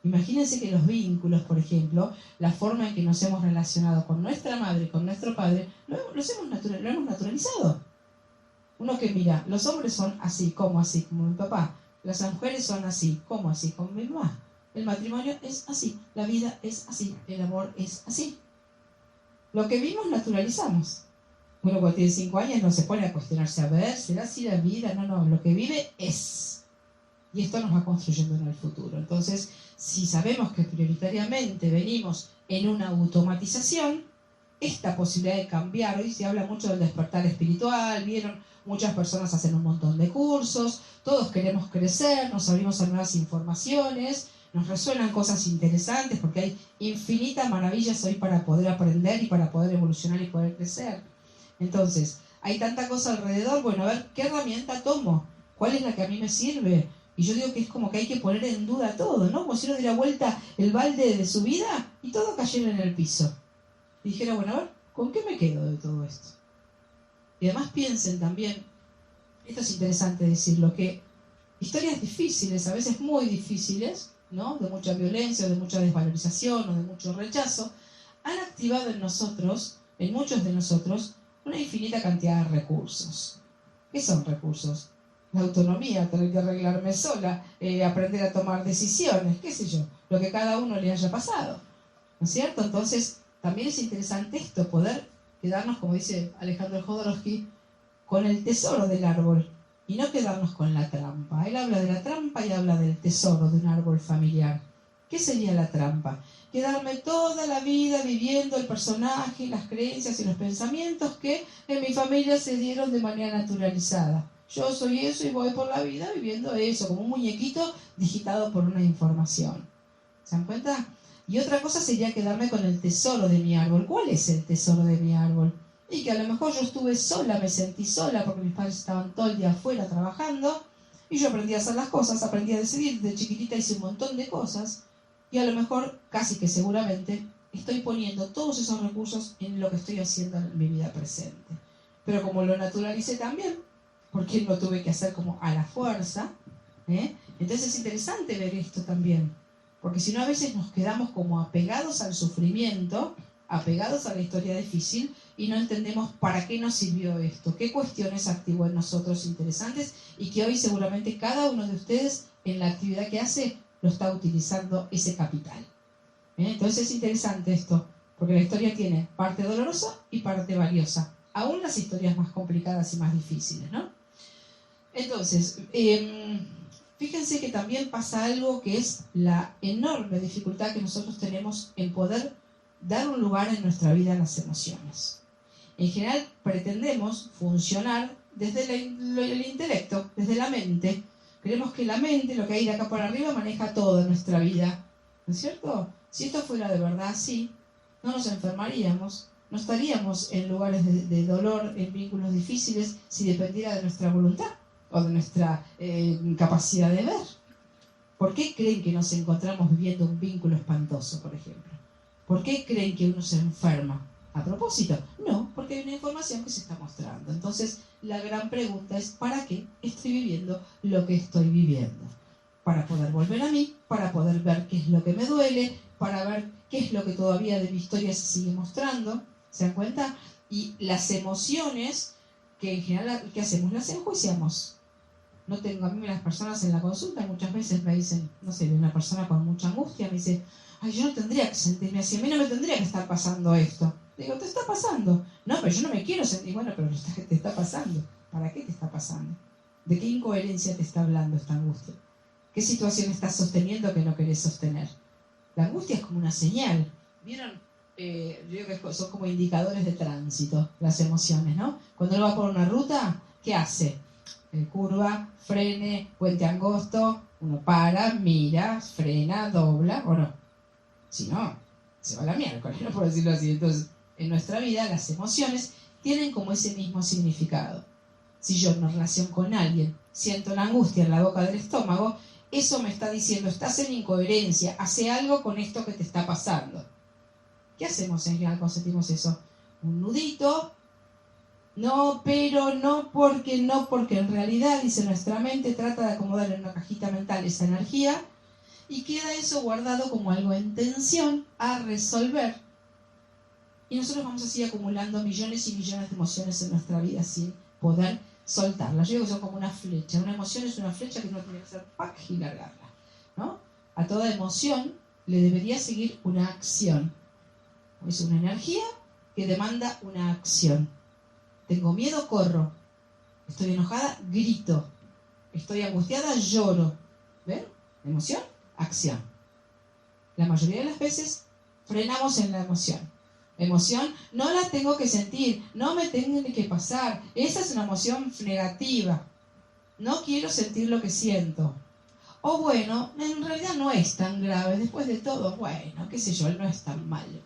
Imagínense que los vínculos, por ejemplo, la forma en que nos hemos relacionado con nuestra madre y con nuestro padre, lo hemos naturalizado. Uno que mira, los hombres son así como mi papá, las mujeres son así como mi mamá. El matrimonio es así, la vida es así, el amor es así. Lo que vimos naturalizamos. Uno cuando tiene 5 años no se pone a cuestionarse, a ver, ¿será así la vida? No, lo que vive es. Y esto nos va construyendo en el futuro. Entonces, si sabemos que prioritariamente venimos en una automatización, esta posibilidad de cambiar. Hoy se habla mucho del despertar espiritual, vieron, muchas personas hacen un montón de cursos, todos queremos crecer, nos abrimos a nuevas informaciones, nos resuenan cosas interesantes porque hay infinitas maravillas hoy para poder aprender y para poder evolucionar y poder crecer. Entonces, hay tanta cosa alrededor, bueno, a ver, ¿qué herramienta tomo? ¿Cuál es la que a mí me sirve? Y yo digo que es como que hay que poner en duda todo, ¿no? Como si uno diera vuelta el balde de su vida y todo cayera en el piso. Y dijera, bueno, a ver, ¿con qué me quedo de todo esto? Y además piensen también, esto es interesante decirlo, que historias difíciles, a veces muy difíciles, ¿no? De mucha violencia, o de mucha desvalorización, o de mucho rechazo, han activado en nosotros, en muchos de nosotros, una infinita cantidad de recursos. ¿Qué son recursos? La autonomía, tener que arreglarme sola, aprender a tomar decisiones, qué sé yo, lo que cada uno le haya pasado, ¿no es cierto? Entonces, también es interesante esto, poder quedarnos, como dice Alejandro Jodorowsky, con el tesoro del árbol y no quedarnos con la trampa. Él habla de la trampa y habla del tesoro de un árbol familiar. ¿Qué sería la trampa? Quedarme toda la vida viviendo el personaje, las creencias y los pensamientos que en mi familia se dieron de manera naturalizada. Yo soy eso y voy por la vida viviendo eso, como un muñequito digitado por una información. ¿Se dan cuenta? Y otra cosa sería quedarme con el tesoro de mi árbol. ¿Cuál es el tesoro de mi árbol? Y que a lo mejor yo estuve sola, me sentí sola porque mis padres estaban todo el día afuera trabajando y yo aprendí a hacer las cosas, aprendí a decidir, de chiquitita hice un montón de cosas y a lo mejor, casi que seguramente, estoy poniendo todos esos recursos en lo que estoy haciendo en mi vida presente. Pero como lo naturalicé también, porque lo tuve que hacer como a la fuerza, entonces es interesante ver esto también. Porque si no, a veces nos quedamos como apegados al sufrimiento, apegados a la historia difícil, y no entendemos para qué nos sirvió esto, qué cuestiones activó en nosotros interesantes, y que hoy seguramente cada uno de ustedes en la actividad que hace lo está utilizando ese capital. Entonces es interesante esto, porque la historia tiene parte dolorosa y parte valiosa, aún las historias más complicadas y más difíciles, ¿no? Entonces, fíjense que también pasa algo que es la enorme dificultad que nosotros tenemos en poder dar un lugar en nuestra vida a las emociones. En general pretendemos funcionar desde el intelecto, desde la mente. Creemos que la mente, lo que hay de acá por arriba, maneja toda nuestra vida. ¿No es cierto? Si esto fuera de verdad así, no nos enfermaríamos, no estaríamos en lugares de dolor, en vínculos difíciles, si dependiera de nuestra voluntad o de nuestra capacidad de ver. ¿Por qué creen que nos encontramos viviendo un vínculo espantoso, por ejemplo? ¿Por qué creen que uno se enferma? ¿A propósito? No, porque hay una información que se está mostrando. Entonces, la gran pregunta es, ¿para qué estoy viviendo lo que estoy viviendo? Para poder volver a mí, para poder ver qué es lo que me duele, para ver qué es lo que todavía de mi historia se sigue mostrando. ¿Se dan cuenta? Y las emociones, que en general, ¿qué hacemos? Las enjuiciamos. No tengo, a mí las personas en la consulta muchas veces me dicen, no sé, de una persona con mucha angustia, me dice, ay, yo no tendría que sentirme así, a mí no me tendría que estar pasando esto. Digo, ¿te está pasando? No, pero yo no me quiero sentir. Bueno, pero te está pasando. ¿Para qué te está pasando? ¿De qué incoherencia te está hablando esta angustia? ¿Qué situación estás sosteniendo que no querés sostener? La angustia es como una señal. ¿Vieron? Yo digo que son como indicadores de tránsito, las emociones, ¿no? Cuando uno va por una ruta, ¿qué hace? Curva, frene, puente angosto, uno para, mira, frena, dobla, ¿o no? Si no, se va a la miércoles, ¿no? Por decirlo así. Entonces, en nuestra vida las emociones tienen como ese mismo significado. Si yo en una relación con alguien siento la angustia en la boca del estómago, eso me está diciendo, estás en incoherencia, hace algo con esto que te está pasando. ¿Qué hacemos en general cuando sentimos eso? Un nudito, no, pero no, porque en realidad, dice nuestra mente, trata de acomodar en una cajita mental esa energía y queda eso guardado como algo en tensión a resolver. Y nosotros vamos así acumulando millones y millones de emociones en nuestra vida sin poder soltarlas. Yo digo que son como una flecha. Una emoción es una flecha que uno tiene que hacer ¡pac! Y largarla, ¿no? A toda emoción le debería seguir una acción. Es una energía que demanda una acción. Tengo miedo, corro. Estoy enojada, grito. Estoy angustiada, lloro. ¿Ven? Emoción, acción. La mayoría de las veces frenamos en la emoción. Emoción, no la tengo que sentir, no me tengo que pasar. Esa es una emoción negativa. No quiero sentir lo que siento. O bueno, en realidad no es tan grave. Después de todo, bueno, qué sé yo, no es tan malo.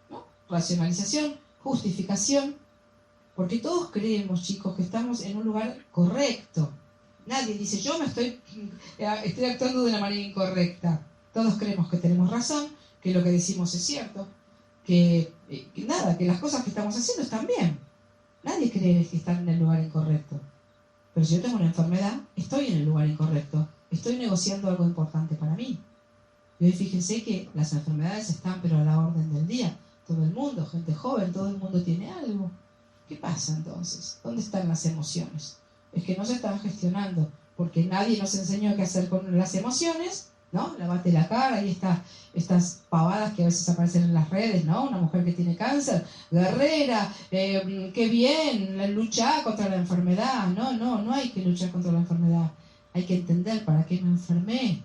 ¿No? Racionalización, justificación. Porque todos creemos, chicos, que estamos en un lugar correcto. Nadie dice, yo estoy actuando de una manera incorrecta. Todos creemos que tenemos razón, que lo que decimos es cierto, que las cosas que estamos haciendo están bien. Nadie cree que están en el lugar incorrecto. Pero si yo tengo una enfermedad, estoy en el lugar incorrecto. Estoy negociando algo importante para mí. Y hoy fíjense que las enfermedades están pero a la orden del día. Todo el mundo, gente joven, todo el mundo tiene algo. ¿Qué pasa entonces? ¿Dónde están las emociones? Es que no se están gestionando, porque nadie nos enseñó qué hacer con las emociones, ¿no? Lavate la cara y estas pavadas que a veces aparecen en las redes, ¿no? Una mujer que tiene cáncer, guerrera, qué bien, lucha contra la enfermedad. No hay que luchar contra la enfermedad. Hay que entender para qué me enfermé,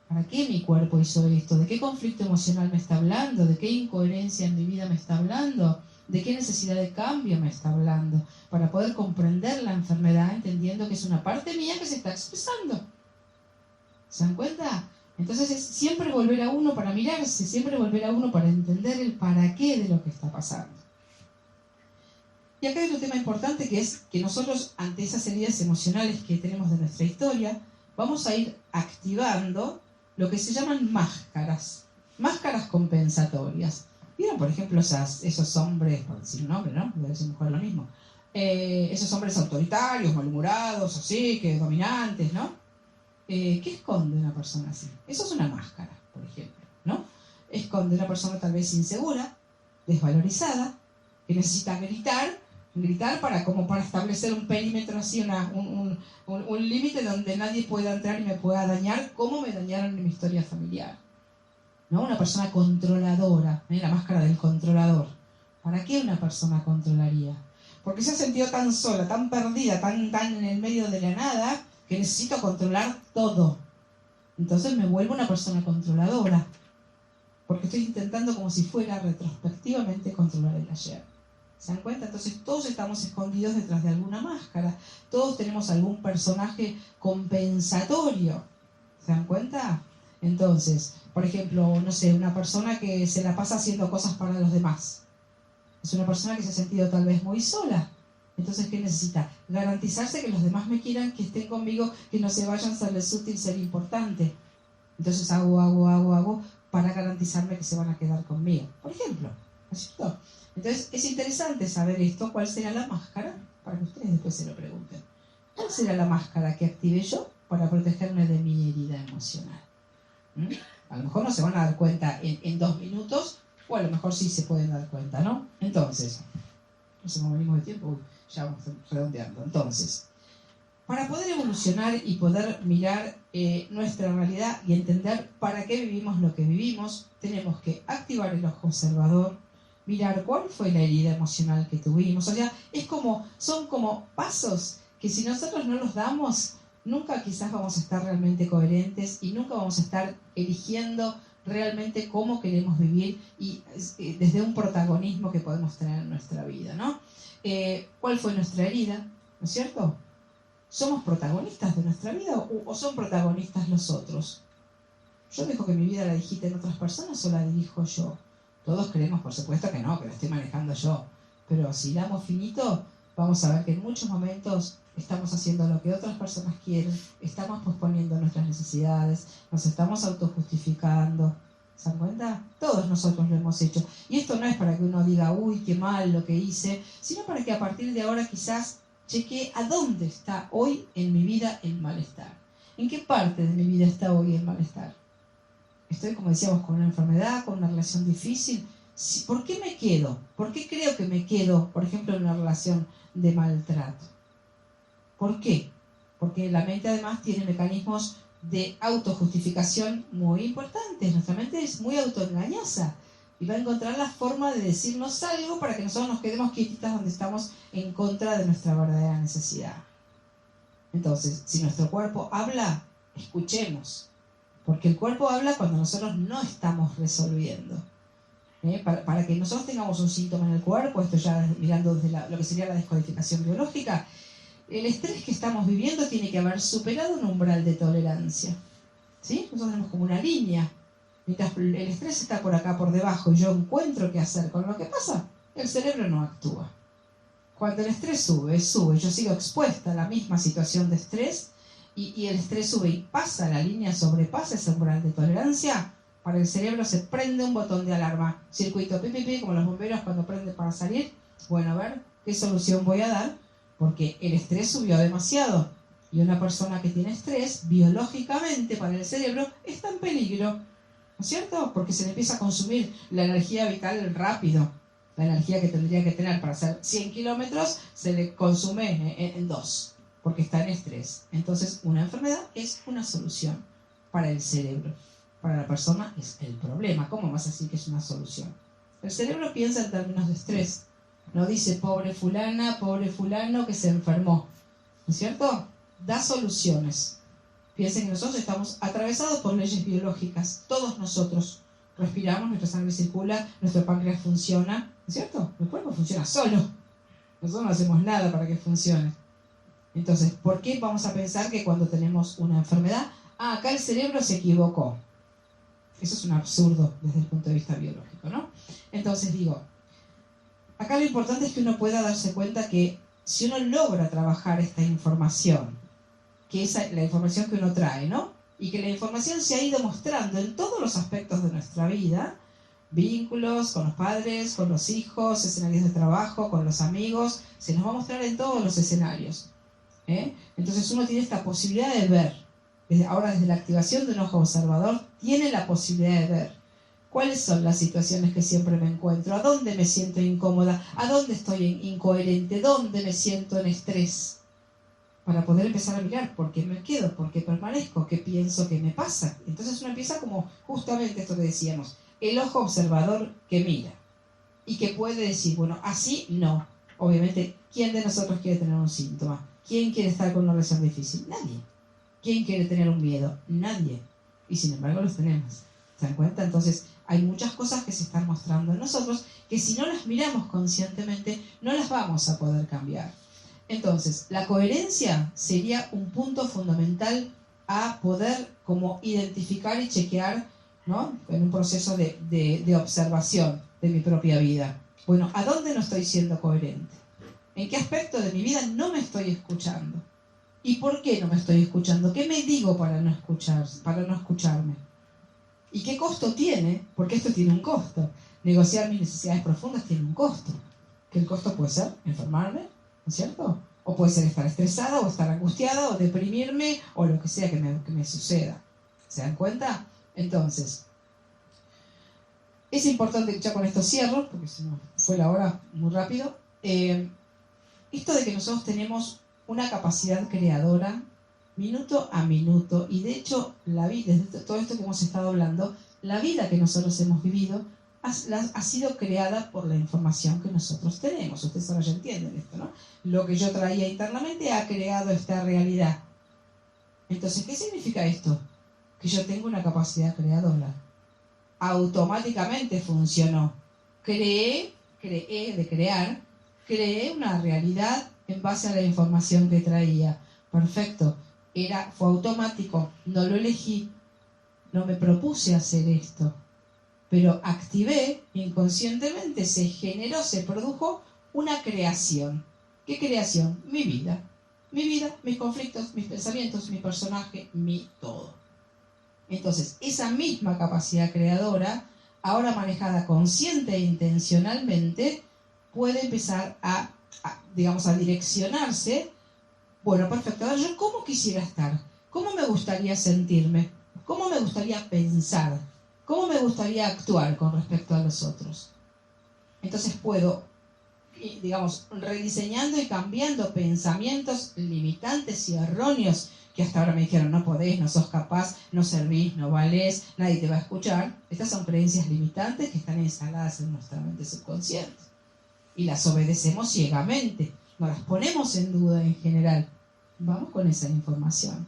para qué mi cuerpo hizo esto, de qué conflicto emocional me está hablando, de qué incoherencia en mi vida me está hablando, de qué necesidad de cambio me está hablando, para poder comprender la enfermedad entendiendo que es una parte mía que se está expresando. ¿Se dan cuenta? Entonces es siempre volver a uno para mirarse, siempre volver a uno para entender el para qué de lo que está pasando. Y acá hay otro tema importante que es que nosotros ante esas heridas emocionales que tenemos de nuestra historia, vamos a ir activando lo que se llaman máscaras compensatorias. ¿Vieron, por ejemplo, esos hombres, por decir un nombre, ¿no? Debe ser mujer lo mismo. Esos hombres autoritarios, malhumorados, así, que dominantes, ¿no? ¿Qué esconde una persona así? Eso es una máscara, por ejemplo, ¿no? Esconde una persona tal vez insegura, desvalorizada, que necesita gritar para establecer un perímetro así, un límite donde nadie pueda entrar y me pueda dañar como me dañaron en mi historia familiar. ¿No? Una persona controladora, la máscara del controlador. ¿Para qué una persona controlaría? Porque se ha sentido tan sola, tan perdida, tan en el medio de la nada, que necesito controlar todo. Entonces me vuelvo una persona controladora, porque estoy intentando como si fuera retrospectivamente controlar el ayer. ¿Se dan cuenta? Entonces todos estamos escondidos detrás de alguna máscara. Todos tenemos algún personaje compensatorio. ¿Se dan cuenta? Entonces, por ejemplo, no sé, una persona que se la pasa haciendo cosas para los demás. Es una persona que se ha sentido tal vez muy sola. Entonces, ¿qué necesita? Garantizarse que los demás me quieran, que estén conmigo, que no se vayan, serles útil, ser importante. Entonces hago para garantizarme que se van a quedar conmigo. Por ejemplo, ¿no es cierto? Entonces, es interesante saber esto, cuál será la máscara, para que ustedes después se lo pregunten. ¿Cuál será la máscara que active yo para protegerme de mi herida emocional? A lo mejor no se van a dar cuenta en 2 minutos, o a lo mejor sí se pueden dar cuenta, ¿no? Entonces, no sé cómo venimos de tiempo, ya vamos redondeando. Entonces, para poder evolucionar y poder mirar nuestra realidad y entender para qué vivimos lo que vivimos, tenemos que activar el ojo observador, mirar cuál fue la herida emocional que tuvimos. O sea, son como pasos que si nosotros no los damos, nunca quizás vamos a estar realmente coherentes y nunca vamos a estar eligiendo realmente cómo queremos vivir y desde un protagonismo que podemos tener en nuestra vida, ¿no? ¿Cuál fue nuestra herida? ¿No es cierto? ¿Somos protagonistas de nuestra vida o son protagonistas los otros? ¿Yo dejo que mi vida la digiten otras personas o la dirijo yo? Todos creemos, por supuesto, que no, que la estoy manejando yo. Pero si damos finito, vamos a ver que en muchos momentos estamos haciendo lo que otras personas quieren, estamos posponiendo nuestras necesidades, nos estamos autojustificando. ¿Se dan cuenta? Todos nosotros lo hemos hecho. Y esto no es para que uno diga, uy, qué mal lo que hice, sino para que a partir de ahora quizás chequee a dónde está hoy en mi vida el malestar. ¿En qué parte de mi vida está hoy el malestar? Estoy, como decíamos, con una enfermedad, con una relación difícil. ¿Por qué me quedo? ¿Por qué creo que me quedo, por ejemplo, en una relación de maltrato? ¿Por qué? Porque la mente además tiene mecanismos de autojustificación muy importantes. Nuestra mente es muy autoengañosa y va a encontrar la forma de decirnos algo para que nosotros nos quedemos quietitas donde estamos en contra de nuestra verdadera necesidad. Entonces, si nuestro cuerpo habla, escuchemos. Porque el cuerpo habla cuando nosotros no estamos resolviendo. Para que nosotros tengamos un síntoma en el cuerpo, esto ya mirando desde lo que sería la descodificación biológica, el estrés que estamos viviendo tiene que haber superado un umbral de tolerancia. ¿Sí? Nosotros tenemos como una línea. Mientras el estrés está por acá, por debajo, y yo encuentro qué hacer con lo que pasa, el cerebro no actúa. Cuando el estrés sube, yo sigo expuesta a la misma situación de estrés, y el estrés sube y pasa la línea, sobrepasa ese umbral de tolerancia, para el cerebro se prende un botón de alarma, circuito pi, como los bomberos cuando prenden para salir. Bueno, a ver, ¿qué solución voy a dar? Porque el estrés subió demasiado, y una persona que tiene estrés, biológicamente para el cerebro, está en peligro, ¿no es cierto? Porque se le empieza a consumir la energía vital rápido. La energía que tendría que tener para hacer 100 kilómetros se le consume en 2, porque está en estrés. Entonces, una enfermedad es una solución para el cerebro. Para la persona es el problema. ¿Cómo vas a decir que es una solución? El cerebro piensa en términos de estrés. No dice pobre fulana, pobre fulano que se enfermó. ¿No es cierto? Da soluciones. Piensen que nosotros estamos atravesados por leyes biológicas. Todos nosotros respiramos, nuestra sangre circula, nuestro páncreas funciona. ¿No es cierto? El cuerpo funciona solo. Nosotros no hacemos nada para que funcione. Entonces, ¿por qué vamos a pensar que cuando tenemos una enfermedad, acá el cerebro se equivocó? Eso es un absurdo desde el punto de vista biológico, ¿no? Entonces digo, acá lo importante es que uno pueda darse cuenta que si uno logra trabajar esta información, que es la información que uno trae, ¿no? Y que la información se ha ido mostrando en todos los aspectos de nuestra vida, vínculos con los padres, con los hijos, escenarios de trabajo, con los amigos, se nos va a mostrar en todos los escenarios. Entonces uno tiene esta posibilidad de ver. Ahora, desde la activación de un ojo observador, tiene la posibilidad de ver cuáles son las situaciones que siempre me encuentro, a dónde me siento incómoda, a dónde estoy incoherente, dónde me siento en estrés, para poder empezar a mirar por qué me quedo, por qué permanezco, qué pienso que me pasa. Entonces uno empieza como justamente esto que decíamos, el ojo observador que mira y que puede decir, bueno, así no. Obviamente, ¿quién de nosotros quiere tener un síntoma? ¿Quién quiere estar con una relación difícil? Nadie. ¿Quién quiere tener un miedo? Nadie. Y sin embargo los tenemos. ¿Se dan cuenta? Entonces hay muchas cosas que se están mostrando en nosotros que si no las miramos conscientemente no las vamos a poder cambiar. Entonces, la coherencia sería un punto fundamental a poder como identificar y chequear, ¿no? En un proceso de observación de mi propia vida. Bueno, ¿a dónde no estoy siendo coherente? ¿En qué aspecto de mi vida no me estoy escuchando? ¿Y por qué no me estoy escuchando? ¿Qué me digo para no escucharme? ¿Y qué costo tiene? Porque esto tiene un costo. Negociar mis necesidades profundas tiene un costo. Que el costo puede ser enfermarme, ¿no es cierto? O puede ser estar estresada, o estar angustiada, o deprimirme, o lo que sea que me suceda. ¿Se dan cuenta? Entonces, es importante, ya con esto cierro, porque si no fue la hora muy rápido, esto de que nosotros tenemos una capacidad creadora minuto a minuto, y de hecho la vida, desde todo esto que hemos estado hablando, la vida que nosotros hemos vivido ha sido creada por la información que nosotros tenemos. Ustedes ahora ya entienden esto, ¿no? Lo que yo traía internamente ha creado esta realidad. Entonces, ¿qué significa esto? Que yo tengo una capacidad creadora. Automáticamente funcionó. Creé una realidad en base a la información que traía. Perfecto. Fue automático. No lo elegí. No me propuse hacer esto. Pero activé, inconscientemente se generó, se produjo una creación. ¿Qué creación? Mi vida. Mi vida, mis conflictos, mis pensamientos, mi personaje, mi todo. Entonces, esa misma capacidad creadora, ahora manejada consciente e intencionalmente, puede empezar a direccionarse. Bueno, perfecto. Ahora, ¿yo cómo quisiera estar? ¿Cómo me gustaría sentirme? ¿Cómo me gustaría pensar? ¿Cómo me gustaría actuar con respecto a los otros? Entonces puedo, rediseñando y cambiando pensamientos limitantes y erróneos que hasta ahora me dijeron, no podés, no sos capaz, no servís, no valés, nadie te va a escuchar. Estas son creencias limitantes que están instaladas en nuestra mente subconsciente. Y las obedecemos ciegamente, no las ponemos en duda en general. Vamos con esa información.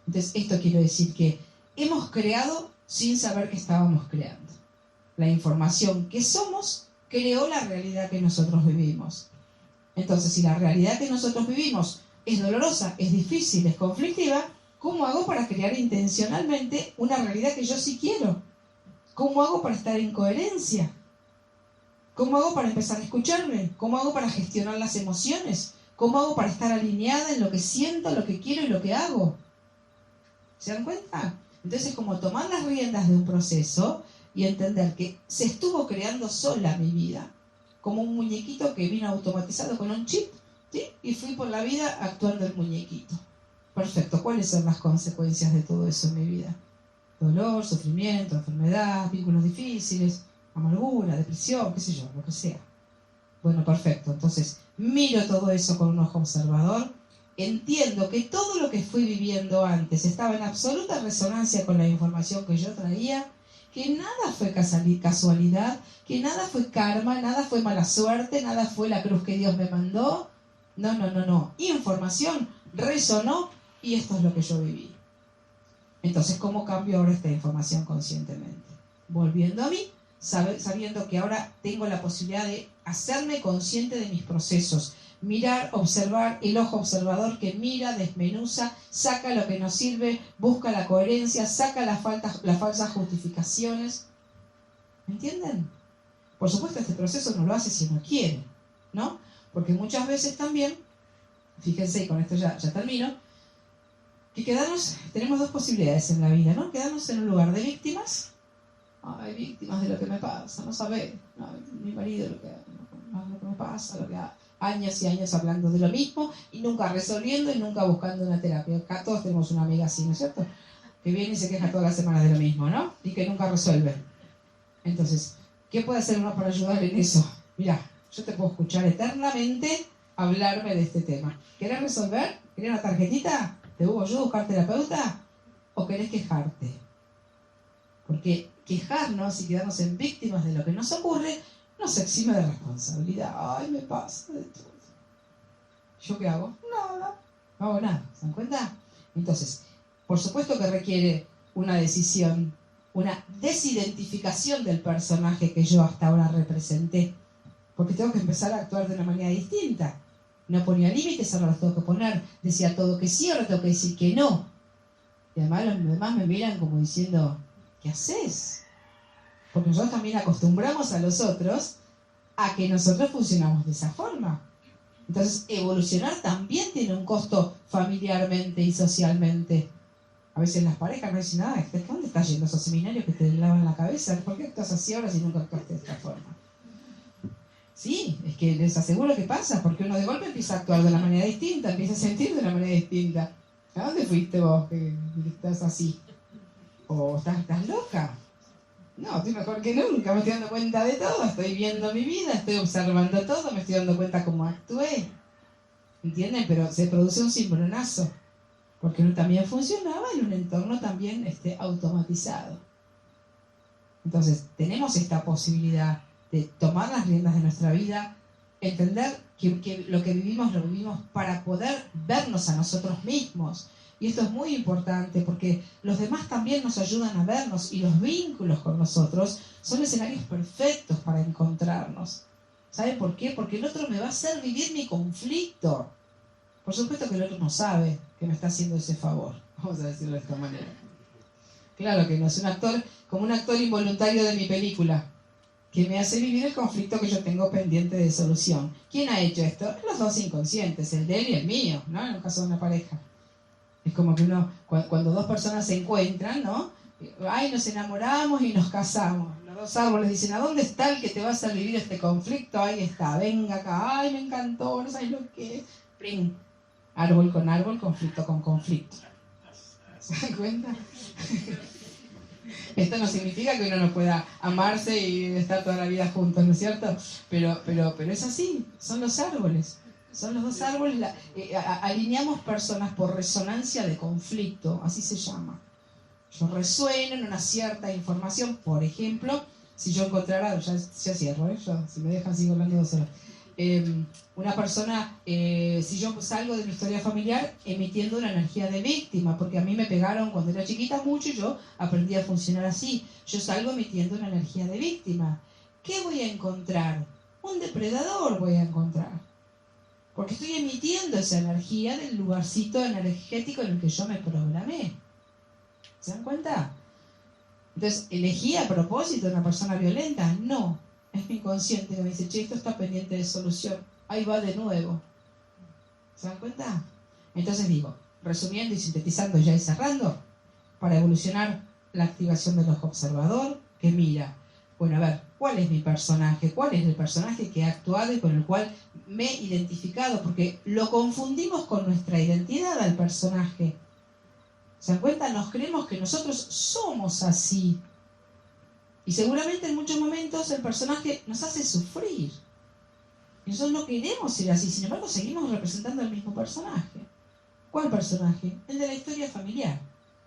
Entonces, esto quiero decir que hemos creado sin saber que estábamos creando. La información que somos creó la realidad que nosotros vivimos. Entonces, si la realidad que nosotros vivimos es dolorosa, es difícil, es conflictiva, ¿cómo hago para crear intencionalmente una realidad que yo sí quiero? ¿Cómo hago para estar en coherencia? ¿Cómo hago para empezar a escucharme? ¿Cómo hago para gestionar las emociones? ¿Cómo hago para estar alineada en lo que siento, lo que quiero y lo que hago? ¿Se dan cuenta? Entonces, como tomar las riendas de un proceso y entender que se estuvo creando sola mi vida, como un muñequito que vino automatizado con un chip, ¿sí? Y fui por la vida actuando el muñequito. Perfecto, ¿cuáles son las consecuencias de todo eso en mi vida? Dolor, sufrimiento, enfermedad, vínculos difíciles, amargura, depresión, qué sé yo, lo que sea. Bueno, perfecto. Entonces, miro todo eso con un ojo observador, entiendo que todo lo que fui viviendo antes estaba en absoluta resonancia con la información que yo traía, que nada fue casualidad, que nada fue karma, nada fue mala suerte, nada fue la cruz que Dios me mandó. No. Información resonó y esto es lo que yo viví. Entonces, ¿cómo cambio ahora esta información conscientemente? Volviendo a mí, sabiendo que ahora tengo la posibilidad de hacerme consciente de mis procesos, mirar, observar, el ojo observador que mira, desmenuza, saca lo que nos sirve, busca la coherencia, saca las falsas justificaciones. ¿Me entienden? Por supuesto, este proceso no lo hace si uno quiere, ¿no? Porque muchas veces también, fíjense, y con esto ya termino, que tenemos dos posibilidades en la vida, ¿no? Quedarnos en un lugar de víctimas. Ay, víctimas de lo que me pasa, no sabés. Mi marido, lo que me pasa, lo que años y años hablando de lo mismo y nunca resolviendo y nunca buscando una terapia. Acá todos tenemos una amiga así, ¿no es cierto? Que viene y se queja toda la semana de lo mismo, ¿no? Y que nunca resuelve. Entonces, ¿qué puede hacer uno para ayudar en eso? Mira, yo te puedo escuchar eternamente hablarme de este tema. ¿Querés resolver? ¿Querés una tarjetita? ¿Te ayudo a buscar terapeuta? ¿O querés quejarte? Porque quejarnos y quedarnos en víctimas de lo que nos ocurre nos exime de responsabilidad. Ay, me pasa de todo. ¿Yo qué hago? Nada. No hago nada. ¿Se dan cuenta? Entonces, por supuesto que requiere una decisión, una desidentificación del personaje que yo hasta ahora representé. Porque tengo que empezar a actuar de una manera distinta. No ponía límites, ahora los tengo que poner. Decía todo que sí, ahora tengo que decir que no. Y además los demás me miran como diciendo, ¿qué haces? Porque nosotros también acostumbramos a los otros a que nosotros funcionamos de esa forma. Entonces, evolucionar también tiene un costo familiarmente y socialmente. A veces las parejas no dicen, ¿dónde estás yendo a esos seminarios que te lavan la cabeza? ¿Por qué actúas así ahora si nunca actuaste de esta forma? Sí, es que les aseguro que pasa, porque uno de golpe empieza a actuar de una manera distinta, empieza a sentir de una manera distinta. ¿A dónde fuiste vos que estás así? ¿O estás loca? No, estoy mejor que nunca, me estoy dando cuenta de todo, estoy viendo mi vida, estoy observando todo, me estoy dando cuenta cómo actué. ¿Entienden? Pero se produce un cimbronazo, porque uno también funcionaba en un entorno también automatizado. Entonces, tenemos esta posibilidad de tomar las riendas de nuestra vida, entender que lo que vivimos lo vivimos para poder vernos a nosotros mismos. Y esto es muy importante porque los demás también nos ayudan a vernos y los vínculos con nosotros son escenarios perfectos para encontrarnos. ¿Saben por qué? Porque el otro me va a hacer vivir mi conflicto. Por supuesto que el otro no sabe que me está haciendo ese favor. Vamos a decirlo de esta manera. Claro que no, es un actor, como un actor involuntario de mi película, que me hace vivir el conflicto que yo tengo pendiente de solución. ¿Quién ha hecho esto? Los dos inconscientes, el de él y el mío, ¿no? En el caso de una pareja. Es como que uno, cuando dos personas se encuentran, ¿no? Ay, nos enamoramos y nos casamos. Los dos árboles dicen, ¿a dónde está el que te va a hacer vivir este conflicto? Ahí está, venga acá, ay, me encantó, no sabes lo que es. ¡Pring! Árbol con árbol, conflicto con conflicto. ¿Se dan cuenta? Esto no significa que uno no pueda amarse y estar toda la vida juntos, ¿no es cierto? Pero es así, son los árboles. Son los dos árboles, alineamos personas por resonancia de conflicto, así se llama. Yo resueno en una cierta información, por ejemplo, si yo encontrara, ya cierro, si me dejan sigo hablando 2 horas. una persona, si yo salgo de mi historia familiar emitiendo una energía de víctima, porque a mí me pegaron cuando era chiquita mucho y yo aprendí a funcionar así. Yo salgo emitiendo una energía de víctima. ¿Qué voy a encontrar? Un depredador voy a encontrar. Porque estoy emitiendo esa energía del lugarcito energético en el que yo me programé. ¿Se dan cuenta? Entonces, ¿elegí a propósito una persona violenta? No. Es mi inconsciente que me dice, che, esto está pendiente de solución. Ahí va de nuevo. ¿Se dan cuenta? Entonces digo, resumiendo y sintetizando ya y cerrando, para evolucionar la activación del ojo observador, que mira, bueno, a ver, ¿cuál es mi personaje? ¿Cuál es el personaje que ha actuado y con el cual me he identificado? Porque lo confundimos con nuestra identidad al personaje. ¿Se dan cuenta? Nos creemos que nosotros somos así. Y seguramente en muchos momentos el personaje nos hace sufrir. Y nosotros no queremos ser así, sin embargo seguimos representando el mismo personaje. ¿Cuál personaje? El de la historia familiar.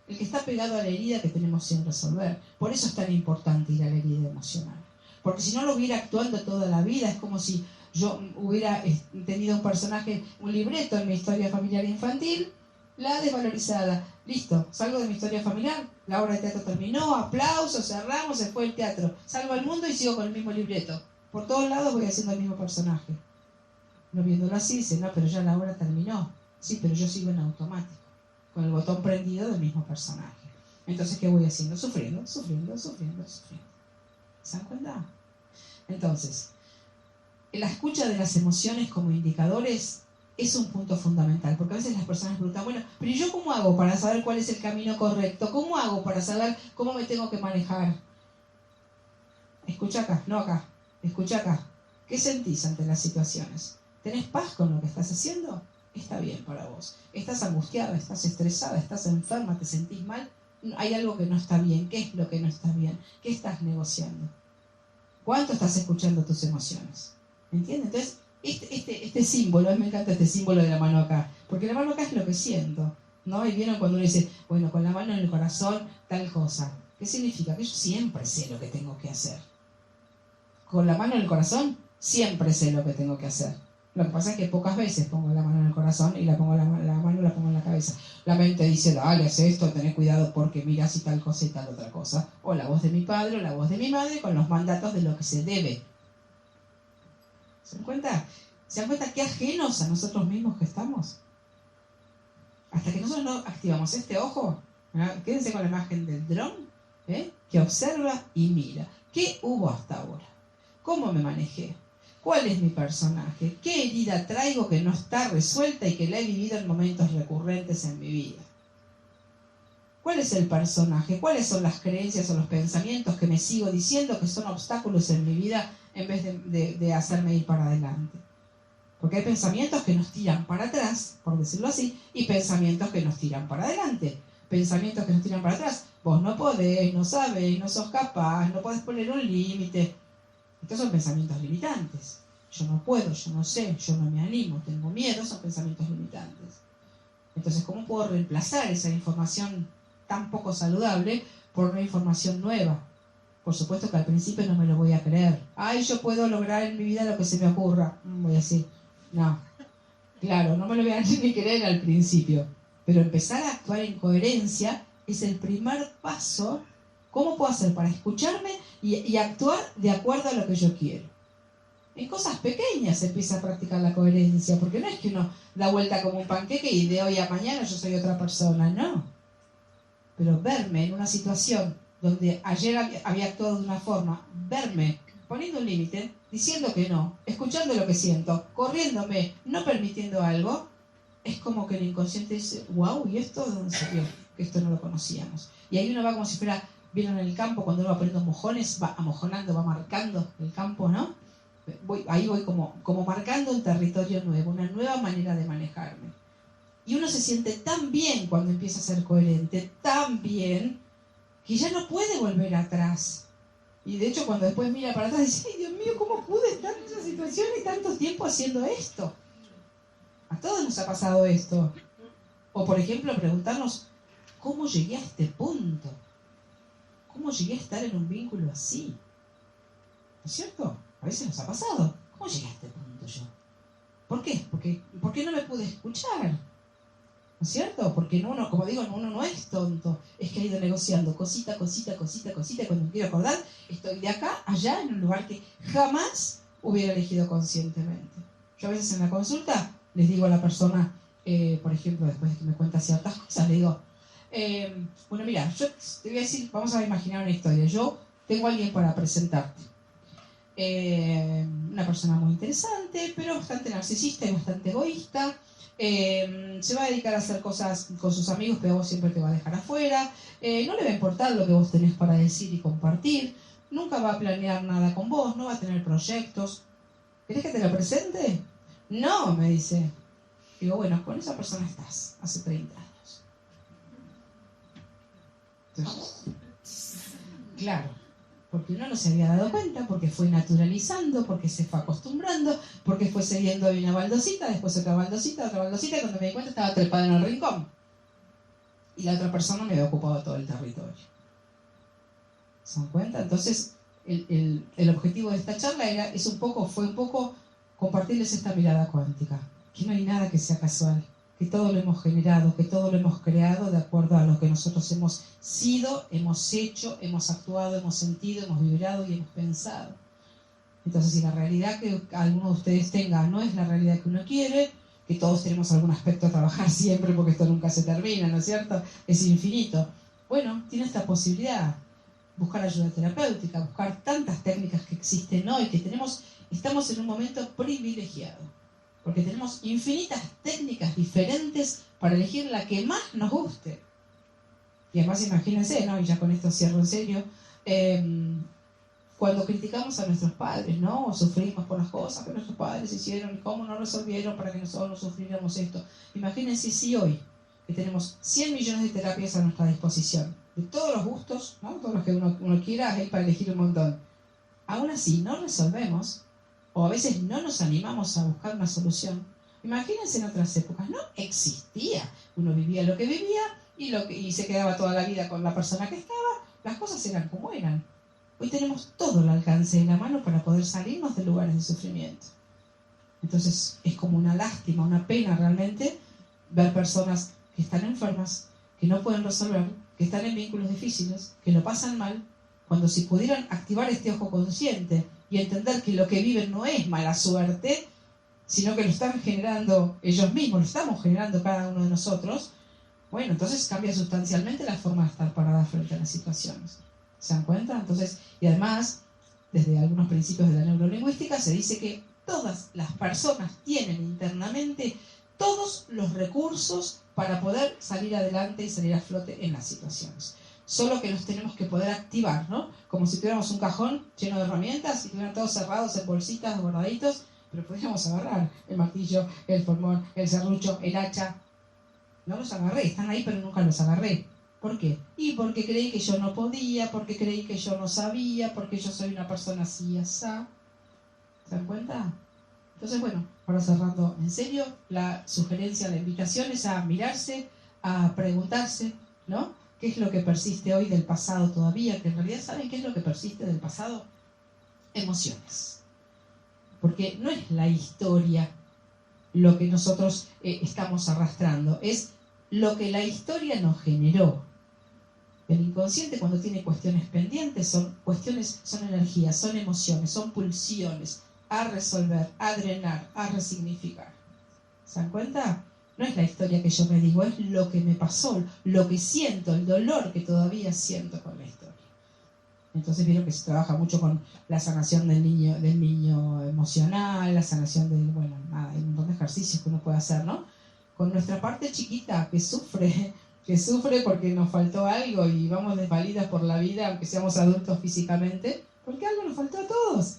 El que está pegado a la herida que tenemos sin resolver. Por eso es tan importante ir a la herida emocional. Porque si no lo hubiera actuando toda la vida, es como si yo hubiera tenido un personaje, un libreto en mi historia familiar infantil, la desvalorizada. Listo, salgo de mi historia familiar, la obra de teatro terminó, aplausos, cerramos, se fue el teatro. Salgo al mundo y sigo con el mismo libreto. Por todos lados voy haciendo el mismo personaje. No viéndolo así, dice, no, pero ya la obra terminó. Sí, pero yo sigo en automático, con el botón prendido del mismo personaje. Entonces, ¿qué voy haciendo? Sufriendo. ¿Se dan cuenta? Entonces, la escucha de las emociones como indicadores es un punto fundamental, porque a veces las personas preguntan, bueno, pero ¿yo cómo hago para saber cuál es el camino correcto? ¿Cómo hago para saber cómo me tengo que manejar? Escucha acá, no acá, escucha acá. ¿Qué sentís ante las situaciones? ¿Tenés paz con lo que estás haciendo? Está bien para vos. ¿Estás angustiada? ¿Estás estresada? ¿Estás enferma? ¿Te sentís mal? Hay algo que no está bien. ¿Qué es lo que no está bien? ¿Qué estás negociando? ¿Cuánto estás escuchando tus emociones? ¿Entiendes? Entonces, este símbolo, a mí me encanta este símbolo de la mano acá, porque la mano acá es lo que siento, ¿no? Y vieron cuando uno dice, bueno, con la mano en el corazón, tal cosa. ¿Qué significa? Que yo siempre sé lo que tengo que hacer. Con la mano en el corazón, siempre sé lo que tengo que hacer. Lo que pasa es que pocas veces pongo la mano en el corazón y la mano la pongo en la cabeza. La mente dice, dale, haz esto, tené cuidado porque mirás y tal cosa y tal otra cosa. O la voz de mi padre o la voz de mi madre con los mandatos de lo que se debe. ¿Se dan cuenta? ¿Se dan cuenta qué ajenos a nosotros mismos que estamos? Hasta que nosotros no activamos este ojo, ¿verdad? Quédense con la imagen del dron, que observa y mira. ¿Qué hubo hasta ahora? ¿Cómo me manejé? ¿Cuál es mi personaje? ¿Qué herida traigo que no está resuelta y que la he vivido en momentos recurrentes en mi vida? ¿Cuál es el personaje? ¿Cuáles son las creencias o los pensamientos que me sigo diciendo que son obstáculos en mi vida en vez de hacerme ir para adelante? Porque hay pensamientos que nos tiran para atrás, por decirlo así, y pensamientos que nos tiran para adelante. Pensamientos que nos tiran para atrás. Vos no podés, no sabés, no sos capaz, no podés poner un límite. Estos son pensamientos limitantes. Yo no puedo, yo no sé, yo no me animo, tengo miedo, son pensamientos limitantes. Entonces, ¿cómo puedo reemplazar esa información tan poco saludable por una información nueva? Por supuesto que al principio no me lo voy a creer. Ay, yo puedo lograr en mi vida lo que se me ocurra. Voy a decir, no. Claro, no me lo voy a ni creer al principio. Pero empezar a actuar en coherencia es el primer paso. ¿Cómo puedo hacer para escucharme y actuar de acuerdo a lo que yo quiero? En cosas pequeñas se empieza a practicar la coherencia, porque no es que uno da vuelta como un panqueque y de hoy a mañana yo soy otra persona, no. Pero verme en una situación donde ayer había actuado de una forma, verme poniendo un límite, diciendo que no, escuchando lo que siento, corriéndome, no permitiendo algo, es como que el inconsciente dice, wow, ¿y esto de dónde salió? Que esto no lo conocíamos. Y ahí uno va como si fuera, vieron en el campo cuando uno va poniendo mojones, va amojonando, va marcando el campo, ¿no? Ahí voy como marcando un territorio nuevo, una nueva manera de manejarme. Y uno se siente tan bien cuando empieza a ser coherente, tan bien, que ya no puede volver atrás. Y de hecho cuando después mira para atrás dice, ay Dios mío, ¿cómo pude estar en esa situación y tanto tiempo haciendo esto? A todos nos ha pasado esto. O por ejemplo preguntarnos, ¿cómo llegué a este punto? ¿Cómo llegué a estar en un vínculo así? ¿No es cierto? A veces nos ha pasado. ¿Cómo llegué a este punto tuyo. ¿Por qué? ¿Por qué no me pude escuchar? ¿No es cierto? Porque uno, como digo, uno no es tonto, es que ha ido negociando cosita, y cuando me quiero acordar, estoy de acá a allá en un lugar que jamás hubiera elegido conscientemente. Yo a veces en la consulta les digo a la persona, por ejemplo, después de que me cuenta ciertas cosas, le digo, bueno, mira, yo te voy a decir, vamos a imaginar una historia. Yo tengo a alguien para presentarte. Una persona muy interesante, pero bastante narcisista y bastante egoísta. Se va a dedicar a hacer cosas con sus amigos, pero vos siempre te va a dejar afuera. No le va a importar lo que vos tenés para decir y compartir. Nunca va a planear nada con vos, no va a tener proyectos. ¿Querés que te lo presente? No, me dice. Digo, bueno, con esa persona estás hace 30 años. Entonces, claro, porque uno no se había dado cuenta, porque fue naturalizando, porque se fue acostumbrando, porque fue cediendo a una baldosita, después otra baldosita, y cuando me di cuenta estaba trepada en el rincón. Y la otra persona me había ocupado todo el territorio. ¿Se dan cuenta? Entonces, el objetivo de esta charla fue un poco compartirles esta mirada cuántica, que no hay nada que sea casual, que todo lo hemos generado, que todo lo hemos creado de acuerdo a lo que nosotros hemos sido, hemos hecho, hemos actuado, hemos sentido, hemos vibrado y hemos pensado. Entonces, si la realidad que alguno de ustedes tenga no es la realidad que uno quiere, que todos tenemos algún aspecto a trabajar siempre porque esto nunca se termina, ¿no es cierto? Es infinito. Bueno, tiene esta posibilidad. Buscar ayuda terapéutica, buscar tantas técnicas que existen hoy, que estamos en un momento privilegiado, porque tenemos infinitas técnicas diferentes para elegir la que más nos guste. Y además imagínense, ¿no? Y ya con esto cierro en serio, cuando criticamos a nuestros padres, ¿no? O sufrimos por las cosas que nuestros padres hicieron y cómo no resolvieron para que nosotros no sufriéramos esto. Imagínense si hoy, que tenemos 100 millones de terapias a nuestra disposición, de todos los gustos, ¿no? Todos los que uno quiera, hay para elegir un montón. Aún así, no resolvemos, o a veces no nos animamos a buscar una solución. Imagínense en otras épocas, no existía. Uno vivía lo que vivía y se quedaba toda la vida con la persona que estaba. Las cosas eran como eran. Hoy tenemos todo al alcance de la mano para poder salirnos de lugares de sufrimiento. Entonces, es como una lástima, una pena realmente ver personas que están enfermas, que no pueden resolver, que están en vínculos difíciles, que lo pasan mal, cuando si pudieran activar este ojo consciente y entender que lo que viven no es mala suerte, sino que lo están generando ellos mismos, lo estamos generando cada uno de nosotros, bueno, entonces cambia sustancialmente la forma de estar parada frente a las situaciones. ¿Se dan cuenta? Entonces, y además, desde algunos principios de la neurolingüística se dice que todas las personas tienen internamente todos los recursos para poder salir adelante y salir a flote en las situaciones. Solo que los tenemos que poder activar, ¿no? Como si tuviéramos un cajón lleno de herramientas y estuvieran todos cerrados en bolsitas, guardaditos, pero podríamos agarrar el martillo, el formón, el serrucho, el hacha. No los agarré, están ahí pero nunca los agarré. ¿Por qué? Y porque creí que yo no podía, porque creí que yo no sabía, porque yo soy una persona así y asá. ¿Se dan cuenta? Entonces, bueno, para cerrando en serio, la sugerencia, la invitación es a mirarse, a preguntarse, ¿no? ¿Qué es lo que persiste hoy del pasado todavía? Que en realidad, ¿saben qué es lo que persiste del pasado? Emociones. Porque no es la historia lo que nosotros estamos arrastrando, es lo que la historia nos generó. El inconsciente, cuando tiene cuestiones pendientes, son energías, son emociones, son pulsiones a resolver, a drenar, a resignificar. ¿Se dan cuenta? No es la historia que yo me digo, es lo que me pasó, lo que siento, el dolor que todavía siento con la historia. Entonces vieron que se trabaja mucho con la sanación del niño emocional, la sanación hay un montón de ejercicios que uno puede hacer, ¿no? Con nuestra parte chiquita que sufre porque nos faltó algo y vamos desvalidas por la vida, aunque seamos adultos físicamente, porque algo nos faltó a todos.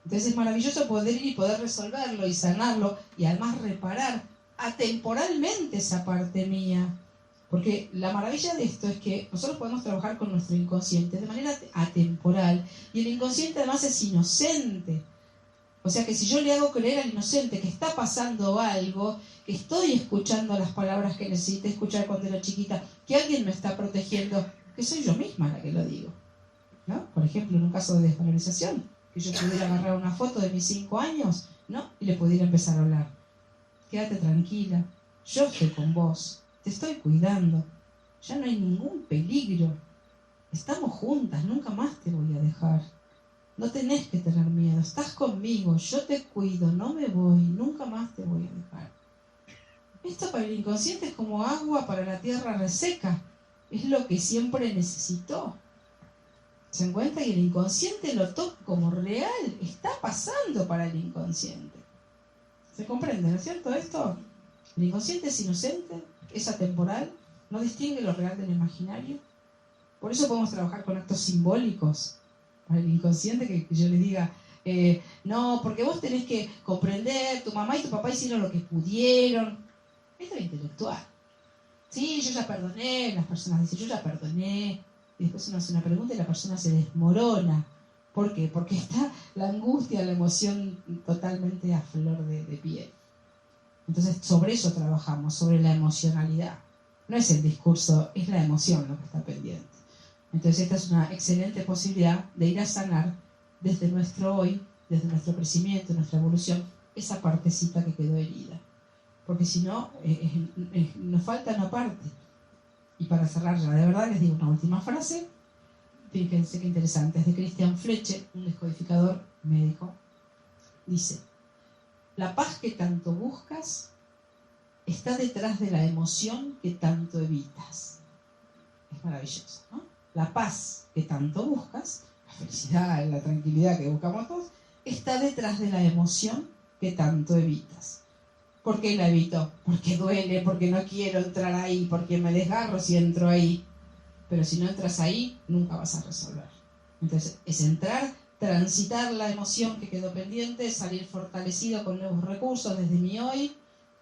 Entonces es maravilloso poder ir y poder resolverlo y sanarlo y además reparar atemporalmente esa parte mía. Porque la maravilla de esto es que nosotros podemos trabajar con nuestro inconsciente de manera atemporal y el inconsciente además es inocente. O sea que si yo le hago creer al inocente que está pasando algo, que estoy escuchando las palabras que necesité escuchar cuando era chiquita, que alguien me está protegiendo, que soy yo misma la que lo digo, ¿no? Por ejemplo, en un caso de desvalorización, que yo pudiera agarrar una foto de mis 5 años ¿no? Y le pudiera empezar a hablar. Quédate tranquila, yo estoy con vos, te estoy cuidando, ya no hay ningún peligro, estamos juntas, nunca más te voy a dejar. No tenés que tener miedo, estás conmigo, yo te cuido, no me voy, nunca más te voy a dejar. Esto para el inconsciente es como agua para la tierra reseca, es lo que siempre necesitó. ¿Se encuentra? Y el inconsciente lo toma como real, está pasando para el inconsciente. ¿Se comprende, no es cierto esto? El inconsciente es inocente, es atemporal, no distingue lo real del imaginario. Por eso podemos trabajar con actos simbólicos para el inconsciente, que yo le diga, no, porque vos tenés que comprender, tu mamá y tu papá hicieron lo que pudieron. Esto es intelectual. Sí, yo ya perdoné, las personas dicen, yo ya perdoné, y después uno hace una pregunta y la persona se desmorona. ¿Por qué? Porque está la angustia, la emoción totalmente a flor de piel. Entonces, sobre eso trabajamos, sobre la emocionalidad. No es el discurso, es la emoción lo que está pendiente. Entonces, esta es una excelente posibilidad de ir a sanar desde nuestro hoy, desde nuestro crecimiento, nuestra evolución, esa partecita que quedó herida. Porque si no, nos falta una parte. Y para cerrar ya, de verdad, les digo una última frase. Fíjense qué interesante. Es de Christian Fletcher, un descodificador médico. Dice, la paz que tanto buscas está detrás de la emoción que tanto evitas. Es maravilloso, ¿no? La paz que tanto buscas, la felicidad, la tranquilidad que buscamos todos, está detrás de la emoción que tanto evitas. ¿Por qué la evito? Porque duele, porque no quiero entrar ahí, porque me desgarro si entro ahí. Pero si no entras ahí, nunca vas a resolver. Entonces, es entrar, transitar la emoción que quedó pendiente, salir fortalecido con nuevos recursos desde mi hoy,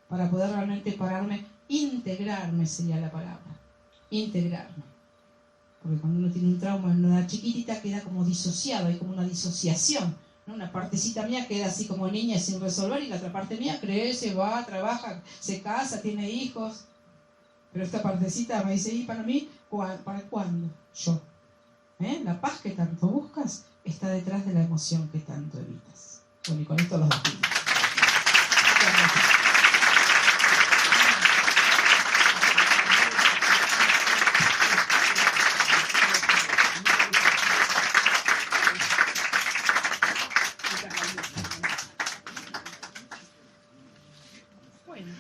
para poder realmente pararme, integrarme sería la palabra. Integrarme. Porque cuando uno tiene un trauma en una edad chiquitita queda como disociado, hay como una disociación, ¿no? Una partecita mía queda así como niña sin resolver y la otra parte mía crece, va, trabaja, se casa, tiene hijos. Pero esta partecita me dice, ¿y para mí? ¿Para cuándo? Yo. La paz que tanto buscas está detrás de la emoción que tanto evitas. Bueno, y con esto los despido. Bueno.